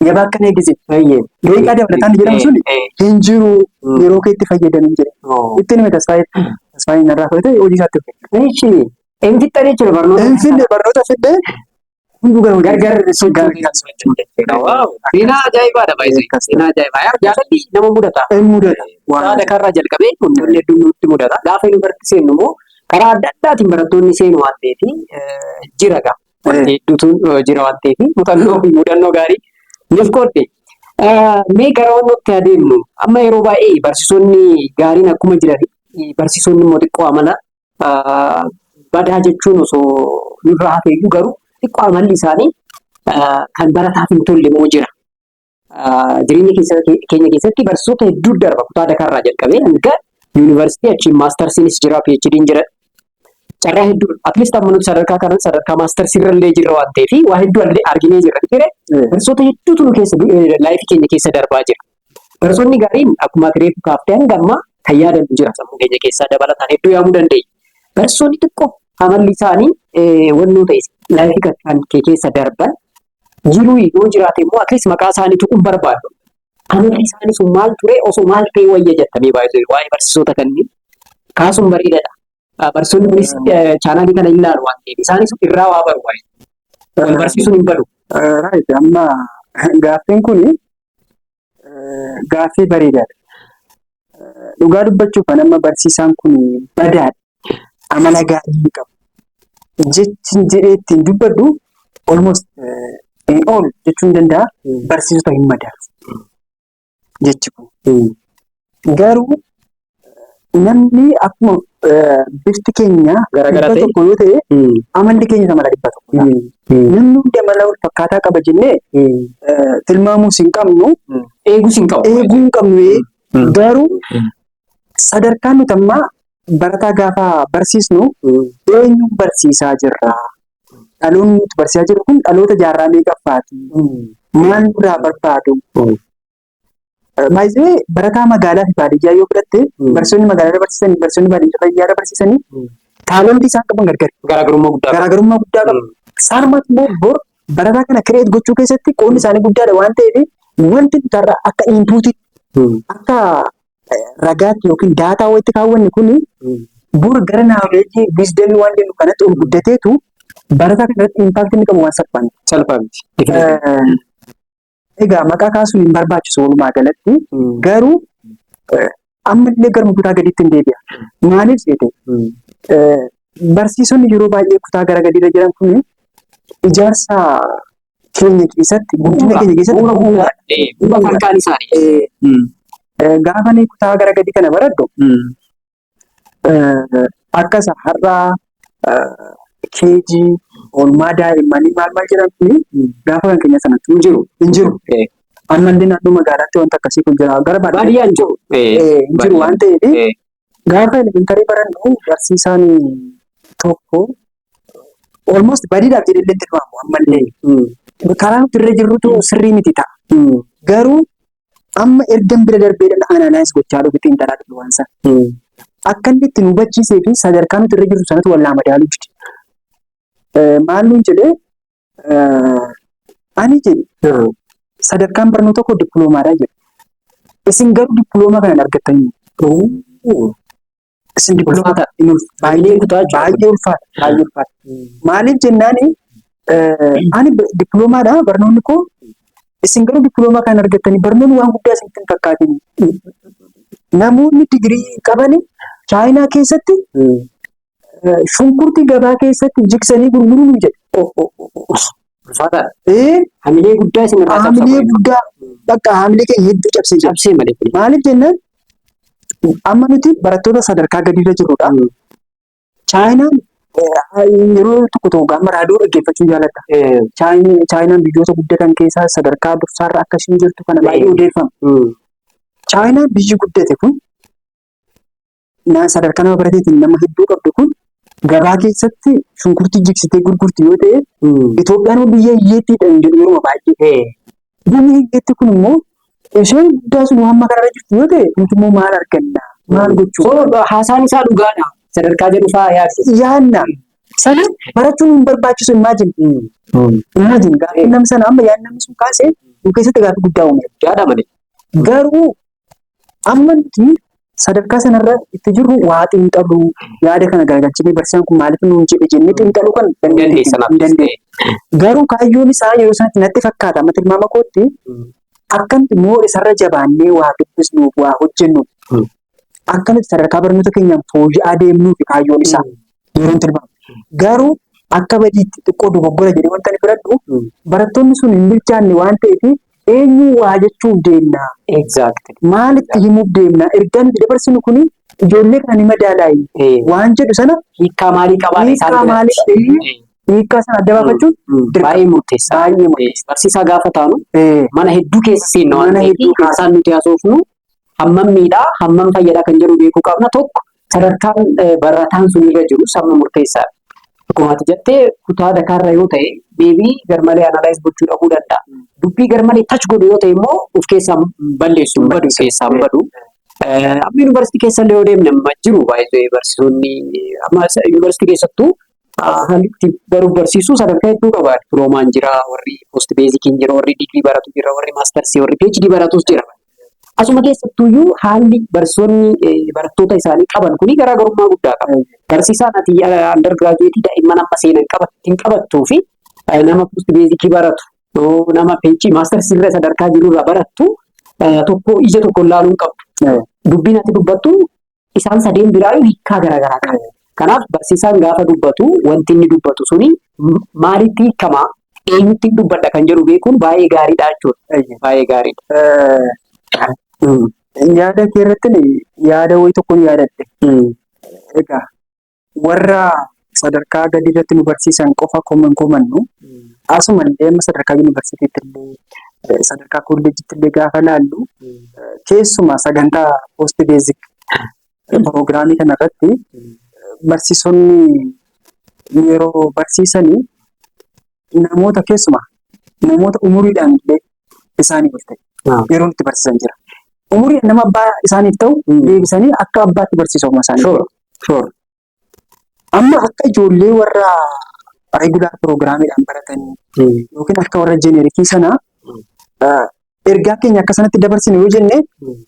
yabaa akka eeggise. Daqiiqaa dabalataan jedhamu sun hin jiru yeroo kee itti fayyadamu hin jedhe. Itti nime tasfaayin irraa fudhate hojii isaatti dhufe. Eenyutti xaree jira barnoota? Finne barnoota fidee hunduu gargar socho'uu. Seenaa ajaa'ibaadha baay'ee. Seenaa ajaa'ibaa. Jaalalli nama mudata. Mudata. Saada karraa jalqabee wantoonni hedduun nutti mudata. Gaafa yuunivarsiitii seennu immoo karaa adda addaatiin barattoonni seenu waan ta'eef jira gaa. Hedduutu jira waan ta'eef muuxannoo fi mudannoo gaarii nuuf qoodde. Mee gara wannootti adeemnu amma yeroo baay'ee barsiisonni gaariin akkuma jiran barsiisonni immoo xiqqoo amala badaa jechuun osoo nurraa hafeeyyuu garuu xiqqoo amalli isaanii kan barataaf hin tolle immoo jira. Jireenya keenya keessatti barsiisota hedduu darba kutaa dakarraa jalqabee hanga yuunivarsiitii achiin maastarsiinis jira PhD'n jira. Carraa hedduu atleast amma nuti sadarkaa maastarsiirrallee jirra waan ta'eef waa hedduu arginee jirra. Barsiisota hedduutu nu keessa laayifii keenya keessa darbaa jira. Barsiisonni gaariin akkuma reefu kaaftee hanga ammaa kan yaadannu jira sammuu keenya keessaa dabalataan hedduu yaamuu dandeenya. Barsiisonni xiqqoo amalli isaanii wannoo ta'e laayifii kan keessa darban jiruu yoo jiraate immoo atleast maqaa isaanii tuquun barbaadu. Amalli isaanii sun maal ture osoo maal ta'e wayya jettamee baay'ee waa'ee barsiisota kanneen kaasuun bareedaadha. Barsiisonni kunis chaanaalii kana ilaalu waan ta'eef isaanis irraa waa baru waa'ee. Wal barsiisuun hin badu. Amma gaaffiin kun gaaffii bareedaadha. Dhugaa dubbachuuf kan amma barsiisaan kun badaadha. Amala gaarii qabu. Jechin jedhee ittiin dubbadhu almost all jechuun danda'a barsiisota hin madaalu. Jechi kun garuu namni akkuma bifti keenya Garaagara dhibba ta'e. tokko yoo ta'e amalli keenya sama dhibba tokko. Namni hundi amala wal fakkaataa qaba jennee tilmaamuus hin qabnu Eeguus hin qabu. eeguu hin qabnu garuu sadarkaan nuti ammaa barataa gaafa barsiisnu eenyu barsiisaa jirra. Dhaloonni nuti barsiisaa jirru kun dhaloota jaarraa meeqaffaati? Maal nurraa barbaadu? Baay'ee barataa magaalaa fi baadiyyaa yoo fudhatte barsiisonni magaalaa barsiisanii barsiisonni baadiyyaa barsiisanii taalantii isaan qaban gargari. Garaagarummaa guddaa qabu. Saarmaat immoo bor barataa kana kireet gochuu keessatti qoodni isaanii guddaadha waan ta'eef wanti nuti irraa akka inpuutii akka ragaatti yookiin daataa walitti kaawwanne kun bor gara naamuleetii wiizdamii waan jennu kanatti ol guddateetu barataa kana irratti impaaktii inni qabu waan salphaati. Egaa maqaa kaasuun hin barbaachisu walumaa galatti garuu ammallee gara kutaa gadiitti hin deebi'a. Maaliif jedhee barsiisonni yeroo baay'ee kutaa gara gadiirra jiran kun ijaarsa keenya keessatti guddina keenya keessatti bu'uura harkaan isaanii. Gaafa inni kutaa gara gadii kana baradhu akkas har'aa keejii oolmaa daa'immanii maal jedhan kun gaafa kan keenya sanatti hin jiru. Ammallee naannoo magaalaatti wanta akkasii kun jira. Gara baadiyyaa hin jiru. Hin jiru waan ta'eef gaafa elementarii barannu barsiisaan tokko almost badiidhaaf jedhee tilmaamu ammallee karaa nuti irra jirrutu sirrii miti ta'a. Garuu amma ergan bira darbeedhaan ananaayis gochaa dhufu ittiin taraa dhufu waan sana. Akka inni itti nu hubachiisee fi sadarkaa nuti irra jirru sanatti wallaa madaaluu jira. Maal nuun jedhee ani jedhe sadarkaan barnoota tokko dippiloomaadhaa jedhe. Isin garuu dippiloomaa kana hin argattanii. Isin dippiloomaa baay'ee ulfaata. Maaliif jennaan ani dippiloomaadhaa barnoonni koo isin garuu dippiloomaa kana argattanii barnoonni waan guddaa isinitti hin fakkaatin. Namoonni digirii qaban chaayinaa keessatti shunkurtii gabaa keessatti jigsanii gurguruun jedhe. Hamilee guddaa isin irraa cabsa. Hamilee guddaa bakka hamilee keenya hedduu cabsee malee. Maaliif jennaan amma nuti barattoota sadarkaa gadiirra jirrudha. Chaayinaan yeroo tokko gaafa raadiyoo dhaggeeffachuu jaalladha. Chaayinaan biyyoota guddatan keessaa sadarkaa dursaarra akkasiin jirtu kana baay'ee odeeffama. Chaayinaan biyyi guddate kun sadarkaa nama barateetiin nama hedduu qabdu kun gabaa keessatti shunkurtii jigsitee gurgurti yoo ta'e Itoophiyaan biyya hiyyeettiidha yeroo baay'ee. Biyyi hiyyeetti kun immoo isheen guddaa sun hamma kanarra jirtu yoo ta'e nuti immoo maal arganna? Maal gochuu? Haasaan isaa dhugaadha. Sadarkaa jedhu fa'aa yaadna. Sana barachuun hin barbaachisu imaajin. Imaajin gaafa namni sana amma yaadni namni sun kaasee nu keessatti gaafa guddaa uume. Yaada malee. Garuu amma nuti sadarkaa sanarra itti jirru waa xiinxalu yaada kana garagalchinee barsiisaan kun maaliif nuun jedhe jennee xiinxalu kan dandeenya. Garuu kaayyoon isaa yeroo sanatti natti fakkaata amma tilmaama kootti akkanti moo isarra jabaannee waa dubbisnu waa hojjennu akkanatti sadarkaa barnoota keenyaan fooyya'aa deemnuu fi kaayyoon isaa yeroo tilmaamu. Garuu akka badiitti xiqqoo dogoggora jedhee wanta ni fudhadhu barattoonni sun hin bilchaanne waan ta'eef eenyu waa jechuuf deemna. Maalitti himuuf deemna? Ergaan itti dabarsinu kun ijoollee kana ni madaalaayi. Waan jedhu sana hiikkaa maalii qabaate hiikkaa sana adda baafachuun baay'ee murteessaa. Barsiisaa gaafa taanu mana hedduu keessa seenna waan ta'eef haasaan nuti haasofnu hammam miidhaa hammam fayyadaa kan jedhu beekuu qabna. Tokko sadarkaan barataan sun irra jiru sababa murteessaadha. Akkuma ati jettee kutaa Dakaarra yoo ta'e deebii garmalee analaayis gochuu dhabuu danda'a. Dubbii garmalee tach godhu yoo ta'e immoo of keessaa balleessu badu keessaa badu. Amma yuunivarsiitii keessa illee yoo deemne amma jiru baay'ee barsiisonni amma yuunivarsiitii keessattuu haalli itti baruuf barsiisuu sadarkaa hedduu qaba. Diploomaan jira, warri poost beezikiin jira, warri digirii baratu jira, warri maastarsii, warri PhD baratus jira. Asuma keessattuyyuu haalli barsiisonni barattoota isaanii qaban kuni garaagarummaa guddaa qaba. Barsiisaan ati andargiraajuweetii daa'imman amma seenan hin qabattuu fi nama poost beezikii baratu, nama PhD maastarsii irra sadarkaa jirurraa barattu tokko ija tokko ilaaluun qabdu. Dubbiin ati dubbattu isaan sadeen biraayyuu hiikkaa garaagaraa qaba. Kanaaf barsiisaan gaafa dubbatu wanti inni dubbatu suni maalitti hiikamaa eenyutti dubbadha kan jedhu beekuun baay'ee gaariidha jechuudha. Baay'ee gaariidha. yaada kee irratti yaada wayii tokko yaadadhe. Egaa warra sadarkaa gadi irratti nu barsiisan qofa komannu asumallee amma sadarkaa yuunivarsiitiitti illee sadarkaa kolleejiitti illee gaafa laallu keessumaa sagantaa poost beezik piroogiraamii kanarratti barsiisonni yeroo barsiisanii namoota umuriidhaan illee isaanii ol ta'e yeroo itti barsiisan jira. Umuriin nama abbaa isaaniif ta'u deebisanii akka abbaatti barsiisuu isaanii. Amma akka ijoollee warra regulaar piroogiraamiidhaan baratanii yookiin akka warra jeneerikii sanaa ergaa keenya akka sanatti dabarsine yoo jenne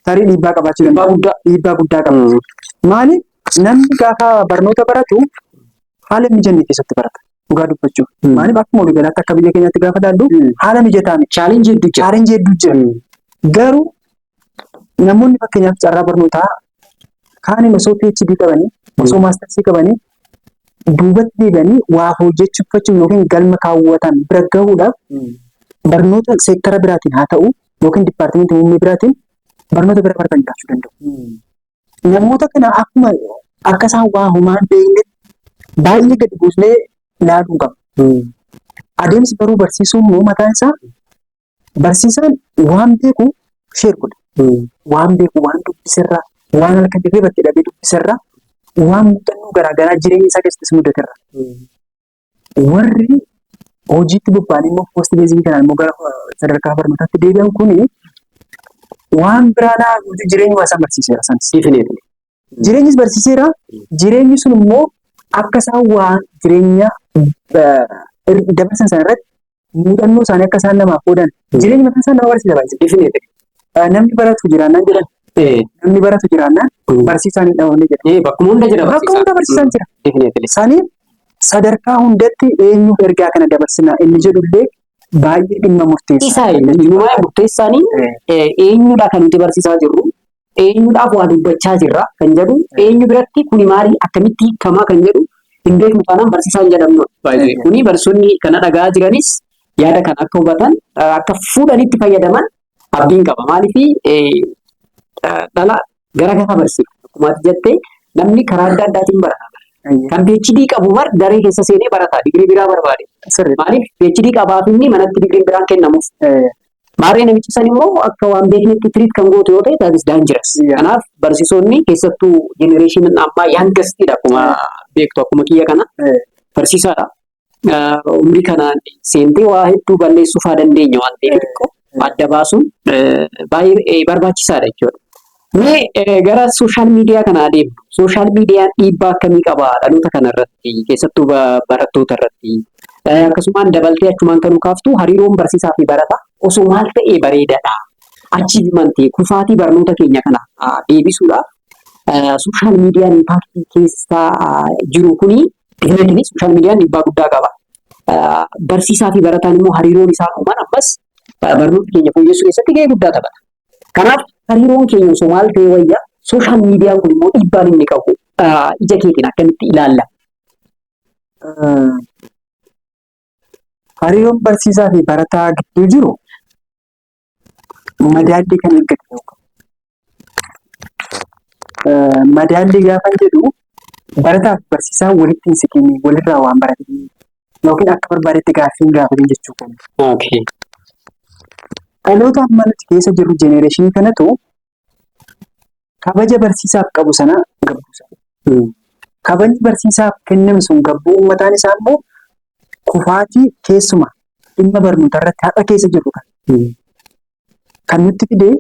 tarii dhiibbaa qabaachuu danda'a. Dhiibbaa guddaa qaba. Maaliif namni gaafa barnoota baratu haala mijanne keessatti barata. Dhugaa dubbachuuf. Maaliif akkuma waliigalaatti akka biyya keenyaatti gaafa ilaallu haala mijataa miti. Chaalenjii hedduu jira. Garuu namoonni fakkeenyaaf carraa barnootaa kaaniin osoo PhD qabanii osoo maastarsii qabanii duubatti deebi'anii waa hojjechuuf yookiin galma kaawwatan bira gahuudhaaf barnoota seektara biraatiin haa ta'u yookiin dipaartimentii muummee biraatiin barnoota bira baratan jiraachuu danda'u. Namoota kana akkuma akka isaan waa homaa hin beeknetti baay'ee gadi buusnee ilaaluu qaba. Adeemsi baruu barsiisuu immoo mataan isaa barsiisaan waan beeku sheer godha. Waan beeku waan dubbisirraa waan halkan dirree dhabee dubbisirraa waan muuxannoo garaagaraa jireenya isaa keessatti mudaterra. Warri hojiitti bobba'anii immoo poost beezikii kanaan immoo gara sadarkaa barnootaatti deebi'an kuni waan biraa jireenya isaa barsiiseera sanis. Jireenyis barsiiseera. Jireenyi sun immoo akka isaan waan jireenya dabarsan sana irratti muuxannoo isaanii akka isaan namaaf qoodan jireenya mataa isaa nama barsiisa baay'ee. Namni baratu jiraannaan jedhan. Namni baratu jiraannaan barsiisaan hin dhaabne jedhama. Bakkuma hunda jira Bakka hunda barsiisaan jira. Saniif sadarkaa hundatti eenyuuf ergaa kana dabarsina inni jedhullee baay'ee dhimma murteessa. Isaa murteessaanii eenyudha kan nuti barsiisaa jirru, eenyudhaaf waa dubbachaa jirra kan jedhu, eenyu biratti kuni maali akkamitti hiikamaa kan jedhu hin beeknu taanaan barsiisaa hin jedhamnu. Kuni barsiisonni kana dhagaa jiranis yaada kana akka hubatan akka fuudhanitti fayyadaman abdiin qaba. Maaliif dhala gara barsiisa. Akkuma jettee namni karaa adda addaatiin barata. Kan PhD qabu mar daree keessa seenee barata. Digirii biraa barbaade. Maaliif PhD qabaaf inni manatti digiriin biraan kennamuuf. Maarree namichi san immoo akka waan beeknetti tiriit kan gootu yoo ta'e taasisa daanjiras. Kanaaf barsiisonni keessattuu jenereeshiniin ammaa yaangastiidha akkuma beektu akkuma kiyya kana barsiisaadha. Umrii kanaan seentee waa hedduu balleessuufaa dandeenya waan ta'eef xiqqoo adda baasuun baay'ee barbaachisaadha jechuudha. Mee gara sooshaal miidiyaa kana adeemnu. Sooshaal miidiyaan dhiibbaa akkamii qaba dhaloota kanarratti keessattuu barattoota irratti akkasumaan dabaltee achumaan kan kaaftu hariiroon barsiisaa fi barataa osoo maal ta'ee bareedaadha. Achiivimantii kufaatii barnoota keenya kana deebisuudhaaf sooshaal miidiyaan impaaktii keessa jiru kuni definitely sooshaal miidiyaan dhiibbaa guddaa qaba. Barsiisaa fi barataan immoo hariiroon isaan uuman ammas barnoota keenya fooyyessuu keessatti gahee guddaa taphata. Kanaaf hariiroon keenya osoo maal ta'e wayya sooshaal miidiyaan kun immoo dhiibbaan inni qabu ija keetiin akkamitti ilaalla? Hariiroon barsiisaa fi barataa gidduu jiru madaallii kan eeggatu ta'uu qabu. Madaallii gaafa jedhu barataa fi barsiisaa walitti hin siqin walirraa waan baratanii yookiin akka barbaadetti gaaffii hin gaafatin jechuu qabu. Dhaloota amma nuti keessa jirru jenereeshinii kanatu kabaja barsiisaaf qabu sana gabbuusa. Kabajni barsiisaaf kenname sun gabbuu uummataan isaa immoo kufaatii keessuma dhimma barnoota irratti haadha keessa jirru kan nutti fidee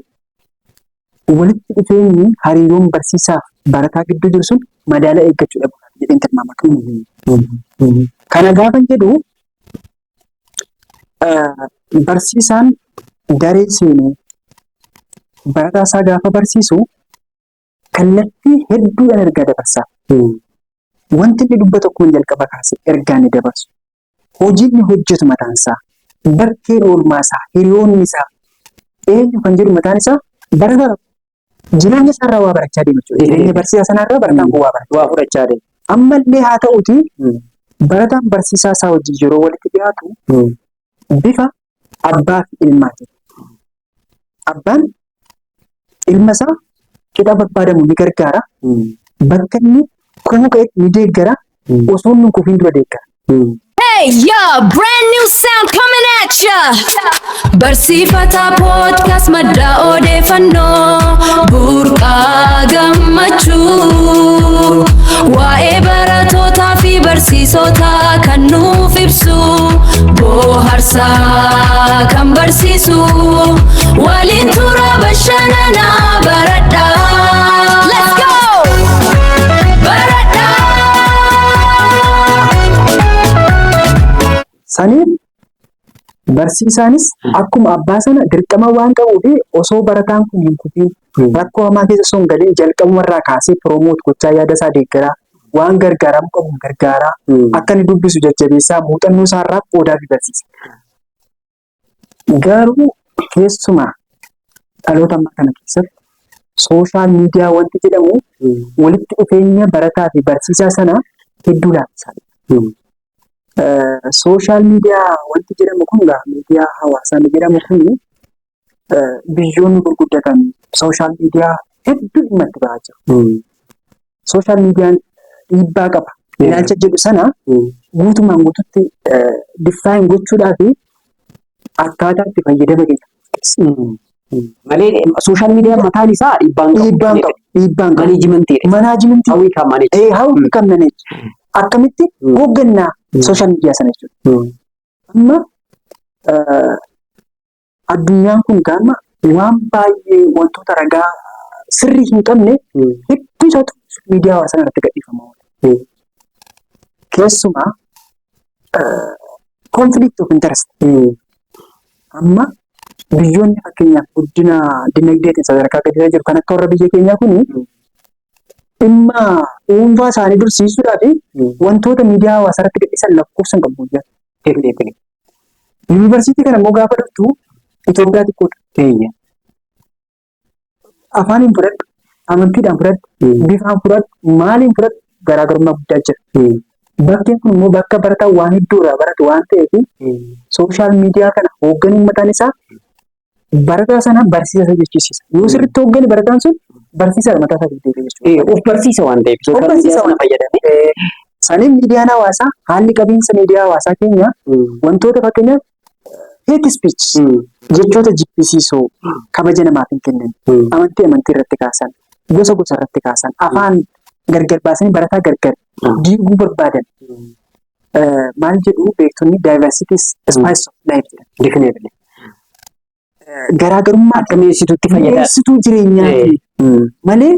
walitti dhufeenyi hariiroon barsiisaaf barataa gidduu jiru sun madaala eeggachuu dhabu jedheen tilmaama qabu. Kana gaafa jedhu barsiisaan daree seenee barataa isaa gaafa barsiisu kallattii hedduudhaan ergaa dabarsaa. Wanti inni dubbatu akkuma jalqaba kaase ergaa inni dabarsu. Hojii inni hojjetu mataan isaa, bakkeen oolmaa isaa, hiriyoonni isaa, eenyu kan jedhu mataan isaa barataa jireenya isaarraa waa barachaa deema jechuudha. Jireenya barsiisaa sanarraa barataan kun waa fudhachaa deema. Ammallee haa ta'uuti barataan barsiisaa isaa wajjin yeroo walitti dhiyaatu bifa abbaa fi ilmaati. Abbaan ilma isaa qixa barbaadamu ni gargaara. Bakka inni kufuu ka'etti ni deeggara. Osoo inni hin kufiin dura deeggara. Hey, yo, brand new sound coming at ya. Barsiifata podcast madda odeeffannoo burqaa gammachuu waa'ee baratootaa fi barsiisotaa kan nuuf ibsu bohaarsaa kan barsiisu waliin tura bashannanaa baradhaa. Let's go! Saniif barsiisaanis akkuma abbaa sana dirqama waan qabuuf osoo barataan kun hin kufiin rakkoo hamaa keessa osoo hin galiin jalqabumarraa kaasee piroomoot gochaa yaada isaa deeggaraa waan gargaaramu qabu gargaaraa akka inni dubbisu jajjabeessaa muuxannoo isaarraa qoodaa fi barsiisa. Garuu keessumaa dhaloota ammaa kana keessatti sooshaal miidiyaa wanti jedhamu walitti dhufeenya barataa fi barsiisaa sana hedduu laaffisaadha. Sooshaal miidiyaa wanti jedhamu kun miidiyaa hawaasaa jedhamu kun biyyoonni gurguddatan sooshaal miidiyaa hedduu dhimma itti ba'aa jiru. Sooshaal miidiyaan dhiibbaa qaba. Ilaalcha jedhu sana guutumaan guututti diffaayin gochuudhaa fi akkaataa itti fayyadama keenya. Malee sooshaal miidiyaan mataan isaa dhiibbaan qabu. Manaajimentii. Hawwii kan maneeji. Hawwii kan maneeji. Akkamitti hooggannaa sooshaal miidiyaa sana jechuudha. Amma addunyaan kun gaama waan baay'ee wantoota ragaa sirrii hin qabne hedduu isaatu miidiyaa hawaasaa irratti gadhiifamaa oola. Keessumaa conflict of interest. Amma biyyoonni fakkeenyaaf guddina dinagdeetiin sadarkaa gadi jiru kan akka warra biyya keenyaa kun dhimma dhuunfaa isaanii dursiisuudhaa fi wantoota miidiyaa hawaasaa irratti gadhiisan lakkoofsan qabu. Yuunivarsiitii kana immoo gaafa dhuftu Itoophiyaa xiqqoodha. Afaaniin fudhadhu, amantiidhaan fudhadhu, bifaan fudhadhu, maaliin fudhadhu garaagarummaa guddaa jira. Bakkeen kun immoo bakka barataan waan hedduurraa baratu waan ta'eef sooshaal miidiyaa kana hoogganuun mataan isaa barataa sana barsiisa jechuudha. Yoo sirriitti hooggane barataan sun barsiisaa mataa isaa guddee jechuudha. Of barsiisa waan ta'eef sooshaal miidiyaa sana fayyadamee. Saniif miidiyaan hawaasaa haalli qabiinsa miidiyaa hawaasaa keenyaa wantoota fakkeenyaaf hate speech jechoota jibbisiisoo kabaja namaaf hin kennan amantii irratti kaasan gosa irratti kaasan afaan gargar baasanii barataa gargar diiguu barbaadan maal jedhu beektonni diversity is spice of life jedhan. Garaagarummaa akka mi'eessituutti fayyadamu jireenyaati malee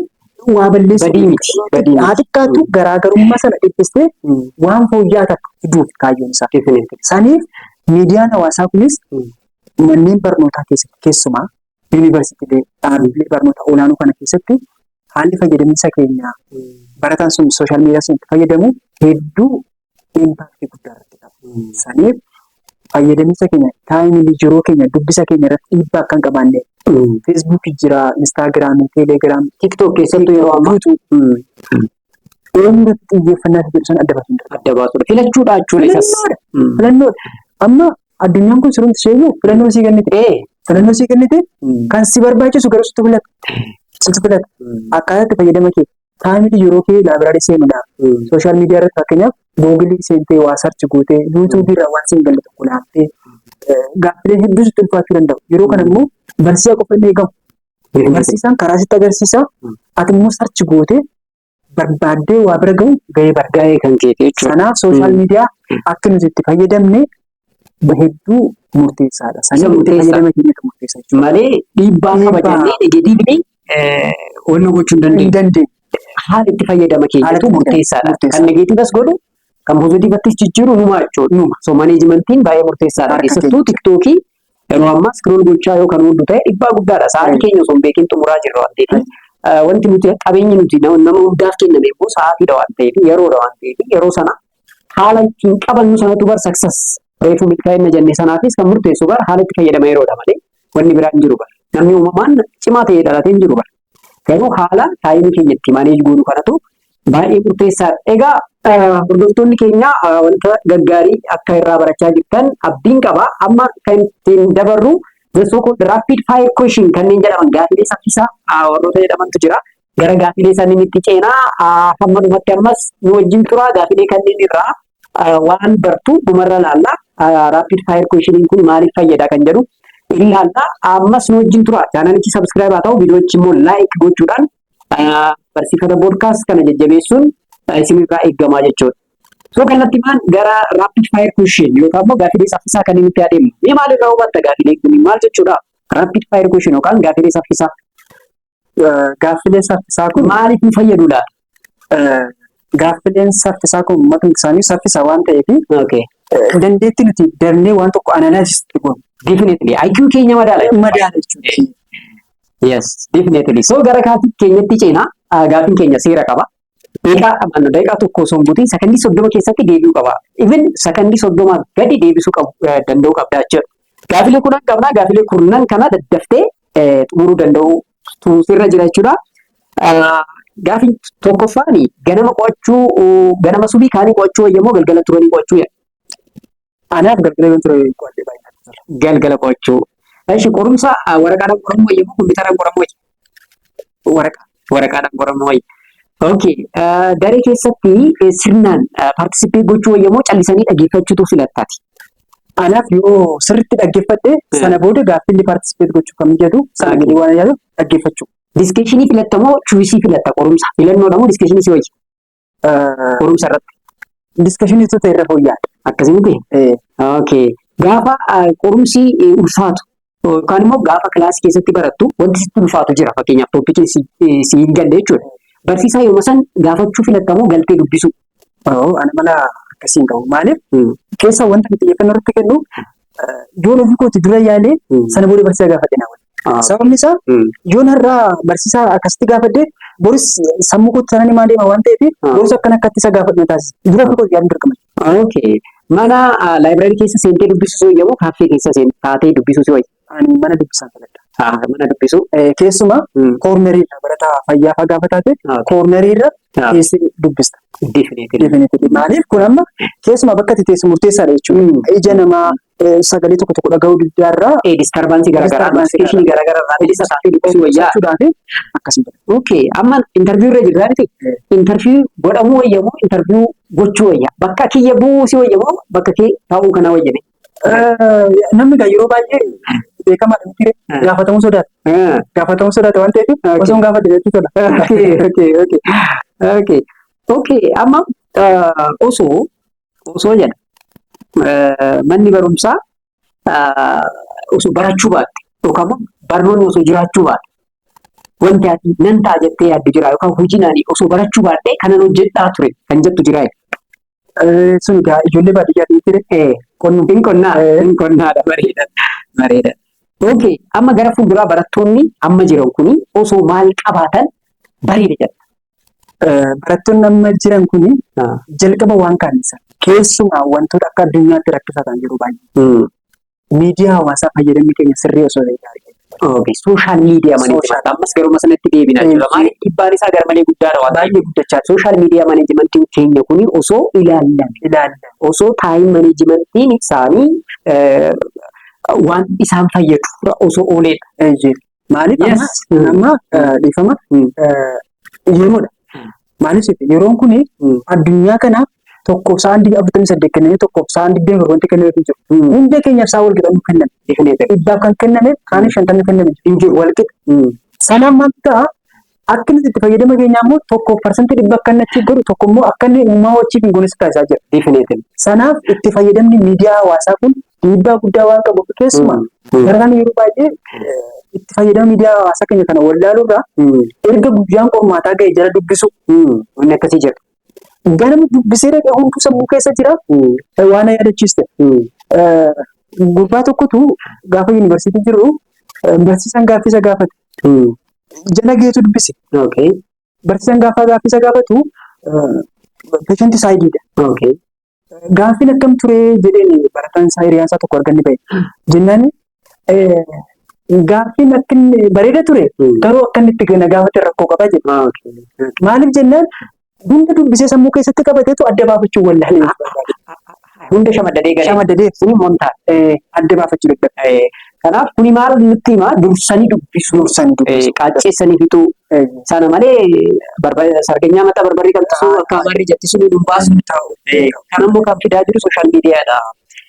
waa balleessuu haa xiqqaatu garaagarummaa sana dhiphistee waan fooyya'aa takka fiduuf kaayyoon isaa. Saniif miidiyaan hawaasaa kunis manneen barnootaa keessatti keessumaa yuunivarsiitii dhaabbilee barnoota olaanoo kana keessatti haalli fayyadamiinsa keenyaa barataan sun sooshaal miidiyaa sun itti fayyadamu hedduu impaaktii guddaa irratti qaba. Saniif fayyadamiinsa keenya taayimii yeroo keenya dubbisa keenya irratti dhiibbaa akka hin qabaanne feesbuukii jira, instaagiraamii, teelegiraamii, tiiktook keessattuu yeroo ammaa eenyutti xiyyeeffannaa jedhu sana adda baasuudha. Filachuudha jechuudha isas. Filannoodha. Amma addunyaan kun sirriitti ishee filannoo sii kennite. Filannoo sii kennite kan si barbaachisu garuu sitti filata. Sitti filata. Akkaataa itti fayyadama kee taayimii yeroo kee laabiraarii seenuudhaaf sooshaal miidiyaa irratti fakkeenyaaf googilii seentee waa sarchi gootee yuutuubii irraa waan siin galle tokko laaftee gaaffilee hedduu sitti ulfaachuu danda'u. Yeroo kana immoo barsiisaa qofa hin eegamu. Barsiisaan karaa sitti agarsiisaa ati immoo sarchi gootee barbaaddee waa bira gahu gahee kan keeti jechuudha. Kanaaf sooshaal miidiyaa akka nuti itti fayyadamne hedduu murteessaadha. Sanii fayyadama keenyatti murteessa jechuudha. Malee dhiibbaa qaba jennee negatiivli wanna gochuu hin dandeenye. Haala itti fayyadama keenyatu murteessaadha. Kan negatiivas godhu kan poozitiivattis jijjiiru numa jechuudha. So maneejimentiin baay'ee murteessaadha. Keessattuu tiktookii yeroo ammaa iskrool gochaa yoo kan hundu ta'e dhiibbaa guddaadha. Sa'aatii keenya osoo hin beekin xumuraa jirra waan ta'eef. Wanti nuti qabeenyi nuti nama hundaaf kenname immoo sa'aatiidha waan ta'eef yeroodha waan ta'eef yeroo sana haala ittiin qabannu sanatu bar saksas reefuu milkaa'ina jenne sanaafis kan murteessu bar haala itti fayyadama yeroodha malee wanni biraan jiru bar namni uumamaan cimaa ta'ee dhalatee hin jiru bar garuu haala taayimii keenya itti maaneej goonu kanatu baay'ee murteessaadha. Egaa hordoftoonni keenya wanta gaggaarii akka irraa barachaa jirtan abdiin qaba amma kan ittiin dabarru the so called rapid fire question kanneen jedhaman gaafilee saffisaa warroota jedhamantu jira. Gara gaafilee isaanii itti ceenaa hamma dhumatti ammas nu wajjin tura gaafilee kanneen irraa waan bartu dhumarra laallaa rapid fire question kun maaliif fayyada kan jedhu ilaalla. Ammas nu wajjin tura chaanalichi subscribe haa ta'u viidiyoochi immoo like gochuudhaan barsiifata podcast kana jajjabeessuun isinirraa eeggamaa jechuudha. So kallattiidhaan gara rapid fire question yookaan immoo gaafilee saffisaa kan inni itti adeemu. Mee maalirraa hubatta gaafilee kun maal jechuudha? Rapid fire question yookaan gaafilee saffisaa. Gaafilee saffisaa kun maaliif nu fayyadu laata? Gaafileen saffisaa kun maqaan isaanii saffisaa waan ta'eef dandeettii nuti darnee waan tokko analyze goonu. Definitely IQ keenya madaala jechuudha. Yes, definitely. So gara gaafii keenyatti ceenaa gaafiin keenya seera qaba. Daqiiqaa tokko osoo hin guutiin sakandii 30 keessatti deebi'uu qaba. Even sakandii 30 gadi deebisuu danda'uu qabda jechuudha. Gaafilee kurnan qabna. Gaafilee kurnan kana daddaftee xumuruu danda'u sirra jira jechuudha. Gaafiin tokkoffaan ganama qo'achuu ganama subii kaanii qo'achuu wayyamoo galgala turanii qo'achuu jedha. Anaaf galgala turanii qo'achuu baay'inaan. Galgala qo'achuu. Ishi qorumsa waraqaadhaan qoramu wayyamoo kompiitaraan qoramu wayya? Waraqaadhaan qoramu wayya. Okay. Daree keessatti sirnaan participate gochuu wayyamoo callisanii dhaggeeffachuutu filattaati. Anaaf yoo sirriitti dhaggeeffadhe sana booda gaaffii participate gochuu kam jedhu sana gadi waan yaadu dhaggeeffachuu. Diskeeshinii filattamoo chuwisii filatta qorumsa? Filannoodha moo diskeeshinii si wayya? Qorumsa irratti. Diskeeshinii tu ta'e irra fooyya'aadha. Akkasumatti? Okay. Gaafa qorumsi ulfaatu yookaan immoo gaafa kilaasii keessatti barattu wanti sitti ulfaatu jira. Fakkeenyaaf tooppikiin si hin galle jechuudha. Barsiisaa yooma san gaafachuu filattamoo galtee dubbisu? Ana mala akkasii hin qabu. Maaliif keessa wanta nuti xiyyeeffannoo irratti kennu yoon ofii kooti dura yaalee sana booda barsiisaa gaafadhe naa wali. Sababni isaa yoon har'aa barsiisaa akkasitti gaafadhe boris sammuu kooti sanaan himaa deema waan ta'eef boris akkatti isa gaafadhu na taasisa. Dura ofii kooti yaaduun dirqama. Okay. Mana laayibraarii keessa seentee dubbisuu wayyamoo kaaffee keessa taatee dubbisuu si wayya? Ani mana dubbisaan filadha. Mana dubbisuu. Keessumaa koornerii irra barataa fayyaa gaafa taate koornerii irra keessi dubbista. Definitely. Maaliif kun amma keessumaa bakka itti teessu murteessaadha jechuudha. Ija namaa sagalee tokko tokko dhaga'uu diddaarraa distarbansii garaagaraa notifiikeeshinii garaagaraa bilisa taatee dubbisuu wayyaa akkasuma. Okay. Amma interview irra jirraa miti. Interview godhamuu wayyamoo interview gochuu wayyaa? Bakka kiyya buusii wayyamoo bakka kee taa'uu kana wayyame? Namni yeroo baay'ee beekamaadha miti gaafatamuu sodaata. Gaafatamuu sodaata waan ta'eef osoo hin gaafadhe jechuun tola. Okay. Amma osoo jedha manni barumsaa osoo barachuu baatte yookaan barnoonni osoo jiraachuu baatte wanti ati nan ta'a jettee yaaddu jira yookaan hojiin osoo barachuu baatte kanan hojjedhaa ture kan jettu jira. Sun egaa ijoollee baadiyyaa ture. Qonnaadha bareeda. Okay. Amma gara fuulduraa barattoonni amma jiran kuni osoo maal qabaatan bareeda jedha. Barattoonni amma jiran kuni jalqaba waan kaanisan keessumaa wantoota akka addunyaatti rakkisaa kan jiru baay'ee. Miidiyaa hawaasaa fayyadamni keenya sirrii osoo ta'e. Okay. Sooshaal miidiyaa maneejimenti ammas garuma sanatti deebinaa jira. Maaliif dhiibbaan isaa garmalee guddaadha waan baay'ee guddachaa. Sooshaal miidiyaa maneejimentiin keenya kuni osoo ilaallan osoo taayim maneejimentiin isaanii waan isaan fayyadu osoo ooledha. Maaliif amma dhiifama yeroodha. Maaliif yeroon kun addunyaa kana tokkoof sa'aan 48 kenname tokkoof sa'aan 24 wanti kenname hin jiru. Hunda keenyaaf sa'aa wal qixxuu kenname. Dhibbaaf kan kenname kaaniif 50 kenname hin jiru wal qixa. Sanaan maal ta'a akka inni itti fayyadama keenya immoo tokkoof parsantii dhibba akka inni achi godhu tokko immoo akka inni uumaa wajjin hin goones taasisaa jira. Sanaaf itti fayyadamni miidiyaa hawaasaa kun dhiibbaa guddaa waan qabuuf keessumaa garaan yeroo baay'ee itti fayyadama miidiyaa hawaasaa keenya kana wallaaluurraa erga guyyaan qormaataa ga'e jala dubbisu wanni akkasii jira. Ganama dubbisee dhaqee hunduu sammuu keessa jira waan yaadachiiste. Gurbaa tokkotu gaafa yuunivarsiitii jiru barsiisaan gaaffisa gaafate. Jala geetu dubbise. Barsiisaan gaaffisa gaafatu peeshenti saayidiidha. Gaaffiin akkam ture jedheen barataan isaa hiriyaan isaa tokko arganne ba'e. Jennaan gaaffiin akka inni bareeda ture garuu akka inni itti na gaafate rakkoo qaba jedhe. Maaliif jennaan hunda dubbisee sammuu keessatti qabateetu adda baafachuu wallaalee. hunda shamadadee galee. Shamadadee Kuni montaa. adda baafachuu dadhabde. Kanaaf kuni maal nutti hima dursanii dubbisu. Qaacceessanii fixuu. Sana malee sarganyaa mataa barbarii kan tasu akka amarri jetti suni dumbaasu ta'u. Kanammoo kan fidaa jiru sooshaal miidiyaadha.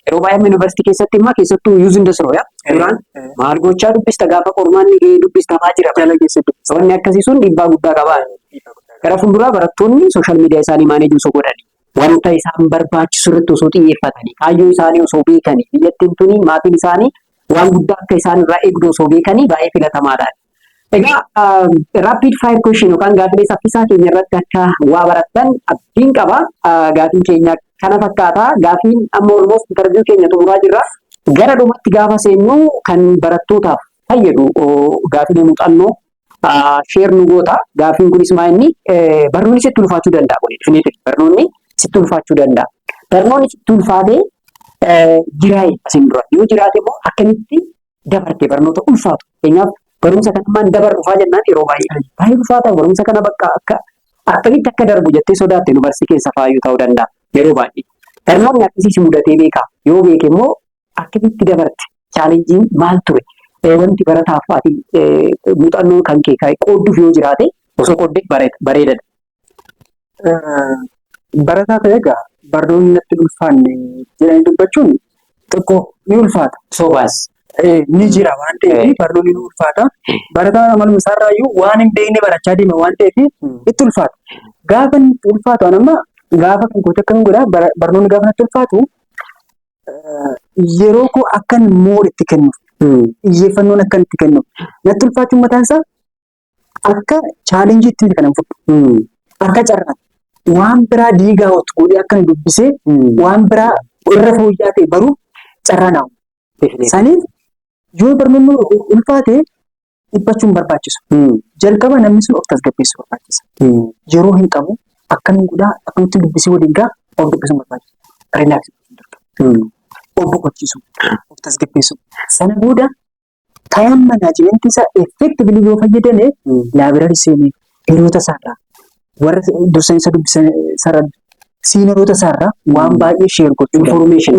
Yeroo baay'ee yuunivarsiitii keessatti immoo keessattuu yuuziin dasrooyaa. Duraan maal gochaa dubbista gaafa qormaanni gahee dubbistamaa jira. Wanni akkasii sun dhiibbaa guddaa qaba. Gara fuulduraa barattoonni sooshaal miidiyaa isaanii maaneejii osoo godhanii wanta isaan barbaachisu irratti osoo xiyyeeffatanii kaayyoo isaanii osoo beekanii biyyattiin tuni maatiin isaanii waan guddaa akka isaan irraa eegdu osoo beekanii baay'ee filatamaadha. Egaa rapid fire question yookaan gaafilee saffisaa keenya irratti akka waa barattan abdiin qaba. Gaafiin keenya kana fakkaata. Gaafiin amma olmoos interview keenya xumuraa jirra. Gara dhumatti gaafa seennu kan barattootaaf fayyadu gaafilee muuxannoo sheer nu goota. Gaafiin kunis maa inni barnoonni sitti ulfaachuu danda'a. Barnoonni sitti ulfaachuu danda'a. Barnoonni sitti ulfaatee jiraate asin dura yoo jiraate immoo akkamitti dabarte barnoota ulfaatu. Keenyaaf barumsa kana maan dabar dhufaa jennaan yeroo baay'ee ulfaata. Barumsa kana bakka akkamitti akka darbu jettee sodaatte yuunivarsiitii keessa faayyuu ta'uu danda'a yeroo baay'ee. Barnoonni akkasiis mudatee beekaa. Yoo beeke immoo akkamitti dabarte chaalenjiin maal ture? Wanti barataaf ati muuxannoo kan kee qoodduuf yoo jiraate osoo qooddee bareedadha. Barataa ta'e egaa barnoonni natti ulfaanne jedhanii dubbachuun xiqqoo ni ulfaata. Sobaas. Ni jira waan ta'eef barnoonni ni ulfaata. Barataan amaluma isaarraayyuu waan hin beekne barachaa deema waan ta'eef itti ulfaata. Gaafa itti ulfaatu anamma gaafa kan goota akkam godhaa barnoonni gaafa natti ulfaatu yeroo koo akkan mooditti kennuuf. Xiyyeeffannoon akkan itti kennuuf. Natti ulfaachuun mataan isaa akka chaalenjiitti miti kanan fudhu. Akka carraati. Waan biraa diigaa otu godhee akkan dubbisee waan biraa irra fooyya'aa ta'e baruuf carraa naamu. Saniif yoo barnoonni ulfaate dhiphachuun barbaachisu. Jalqaba namni sun of tasgabbeessuu barbaachisa. Yeroo hin qabu akkamiin godhaa akkamitti dubbisee waliin gaa of dubbisuun barbaachisa. Riilaaksii of boqochiisu, of tasgabbeessu. Sana booda taayaan manaajimentii isaa effektiivili yoo fayyadame laabiraarii seenee hiriyoota isaarraa warra dursanii isa dubbisan siineroota isaarraa waan baay'ee sheer gochuu Information.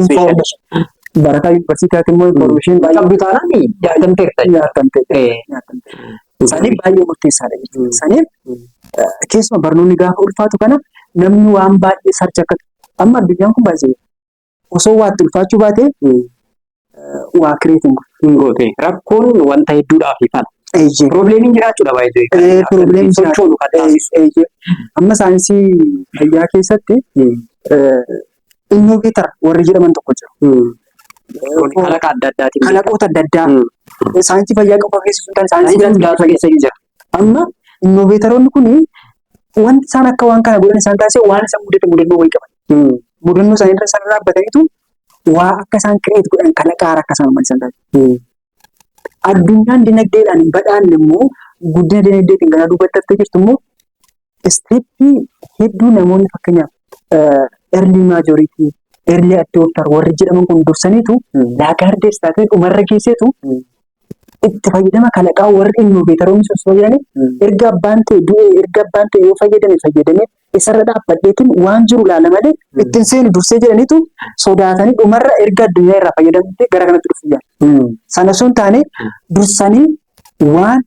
Barataa yuunivarsiitiitti immoo information baay'ee Qabdu taanaan nyaatamte. Saniif baay'ee murteessaadha jechuudha. Saniif keessumaa barnoonni gaafa ulfaatu kana namni waan baay'ee sarcha akka amma addunyaan kun baay'ee osoo waatti ulfaachuu baate waa kireetiin goote. Rakkoon wanta hedduudhaaf ifan. Probleemiin jiraachuudha baay'ee. Probleemiin sochoonu kan taasisu. Amma saayinsii fayyaa keessatti innoveetar warri jedhaman tokko jiru. Kalaqa adda addaatiin. Kalaqoota adda addaa. Saayinsii fayyaa qofa keessatti kan Saayinsii adda keessa jira. Amma innoveetaroonni kun wanti isaan akka waan kana godhan isaan taasise waan isaan mudannoo wayii qaban. Mudannoo isaanii irra isaan dhaabbataniitu waa akka isaan kireet godhan kalaqaa akka isaan isaan taasise. Addunyaan dinagdeedhaan badhaanne immoo guddina dinagdeetiin gara duubatti haftee jirtu immoo isteeppii hedduu namoonni fakkeenyaaf early majority, early adopter warri jedhaman kun dursaniitu laagaardees taatee dhumarra geesseetu itti fayyadama kalaqaa warri innoveetaroonni osoo jedhanii erga abbaan ta'e yoo fayyadame isarra dhaabbadheetiin waan jiru ilaala malee ittiin seenu dursee jedhaniitu sodaatanii dhumarra erga addunyaa irraa fayyadamte gara kanatti dhufu yaala. Sana sun taane dursanii waan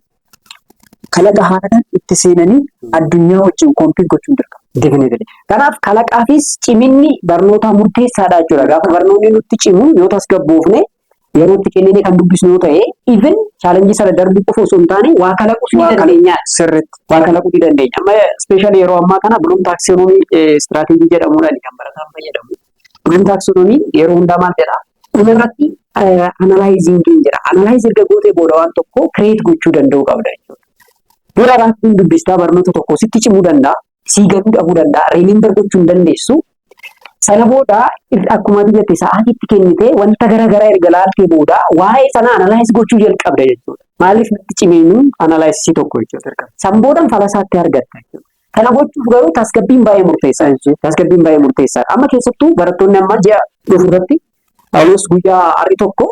kalaqa haaraan itti seenanii addunyaa wajjin kompiit gochuun dirqama. Definitely. Kanaaf kalaqaafis ciminni barnootaa murteessaadha jechuudha. Gaafa barnoonni nutti cimu yoo tasgabboofne yeroo itti kennine kan dubbisnu yoo ta'e even chaalenjii sana darbuu qofa osoo hin taane waa kalaquu ni dandeenya. Sirriitti. Waa kalaquu ni dandeenya. Amma ispeeshaalii yeroo ammaa kana buluun taaksinoomii istiraateejii jedhamuudhaan kan barataan fayyadamu. Buluun taaksinoomii yeroo hundaa maal jedhaa? Dhumarratti analaayiziingiin jira. Analaayiz erga gootee booda waan tokko kireet gochuu danda'uu qabda jechuudha. Dura raaftiin dubbistaa barnoota tokko sitti cimuu danda'a. Sii galuu dhabuu danda'a. Riiliimbar gochuu hin dandeessu. Sana booda akkuma ati jette sa'aatiitti kennite wanta garaagaraa erga laaltee booda waa'ee sana analaayiz gochuu jalqabda jechuudha. Maaliif natti cimeenyuun analaayiisii tokko jechuudha. San boodan falasaatti argatta jechuudha. Kana gochuuf garuu tasgabbiin baay'ee murteessaa jechuudha. Tasgabbiin baay'ee murteessaa. Amma keessattuu barattoonni amma ji'a dhufuurratti Awwaas guyyaa har'i tokko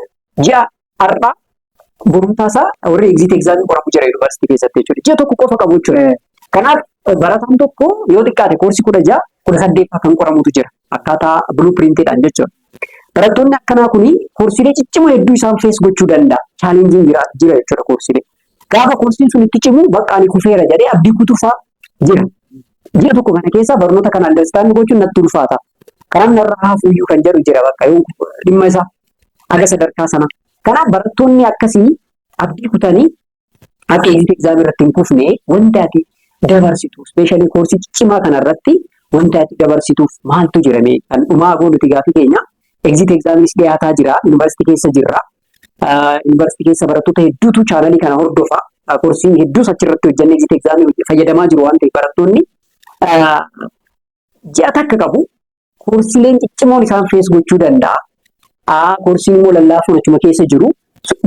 ji'a har'aa borumtaasaa warri egziit egzaamii qoramu jira yuunivarsiitii keessatti jechuudha. Ji'a tokko qofa qabu jechuudha. Kanaaf barataan tokko yoo xiqqaate koorsii 16 18 kan qoramutu jira. Akkaataa blueprintiidhaan jechuudha. Barattoonni akkanaa kuni koorsiilee ciccimoo hedduu isaan fees gochuu danda'a. Chaalenjiin jira jechuudha koorsiilee. Gaafa koorsiin sun itti cimu bakka ani kufeera jedhee abdii kutuufaa jira. Ji'a tokko kana keessa barnoota kana understand gochuun natti ulfaata. Karaan narraa hafuuyyuu kan jedhu jira bakka dhimma isaa aga sadarkaa sana. Kanaaf barattoonni akkasii abdii kutanii akka exit exam irratti hin kufne wanta ati dabarsitu specially koorsii ciccimaa kana irratti wanta ati dabarsituuf maaltu jirame kan dhumaa goonuti gaafii keenya exit examis dhiyaataa jira yuunivarsiitii keessa jirra. Yuunivarsiitii keessa barattoota hedduutu chaanalii kana hordofa. Koorsii hedduus achirratti hojjannee exit examii fayyadamaa jiru waan ta'eef barattoonni ji'a takka qabu. Koorsiileen ciccimoon isaan fees gochuu danda'a. Koorsiin immoo lallaafuun achuma keessa jiru.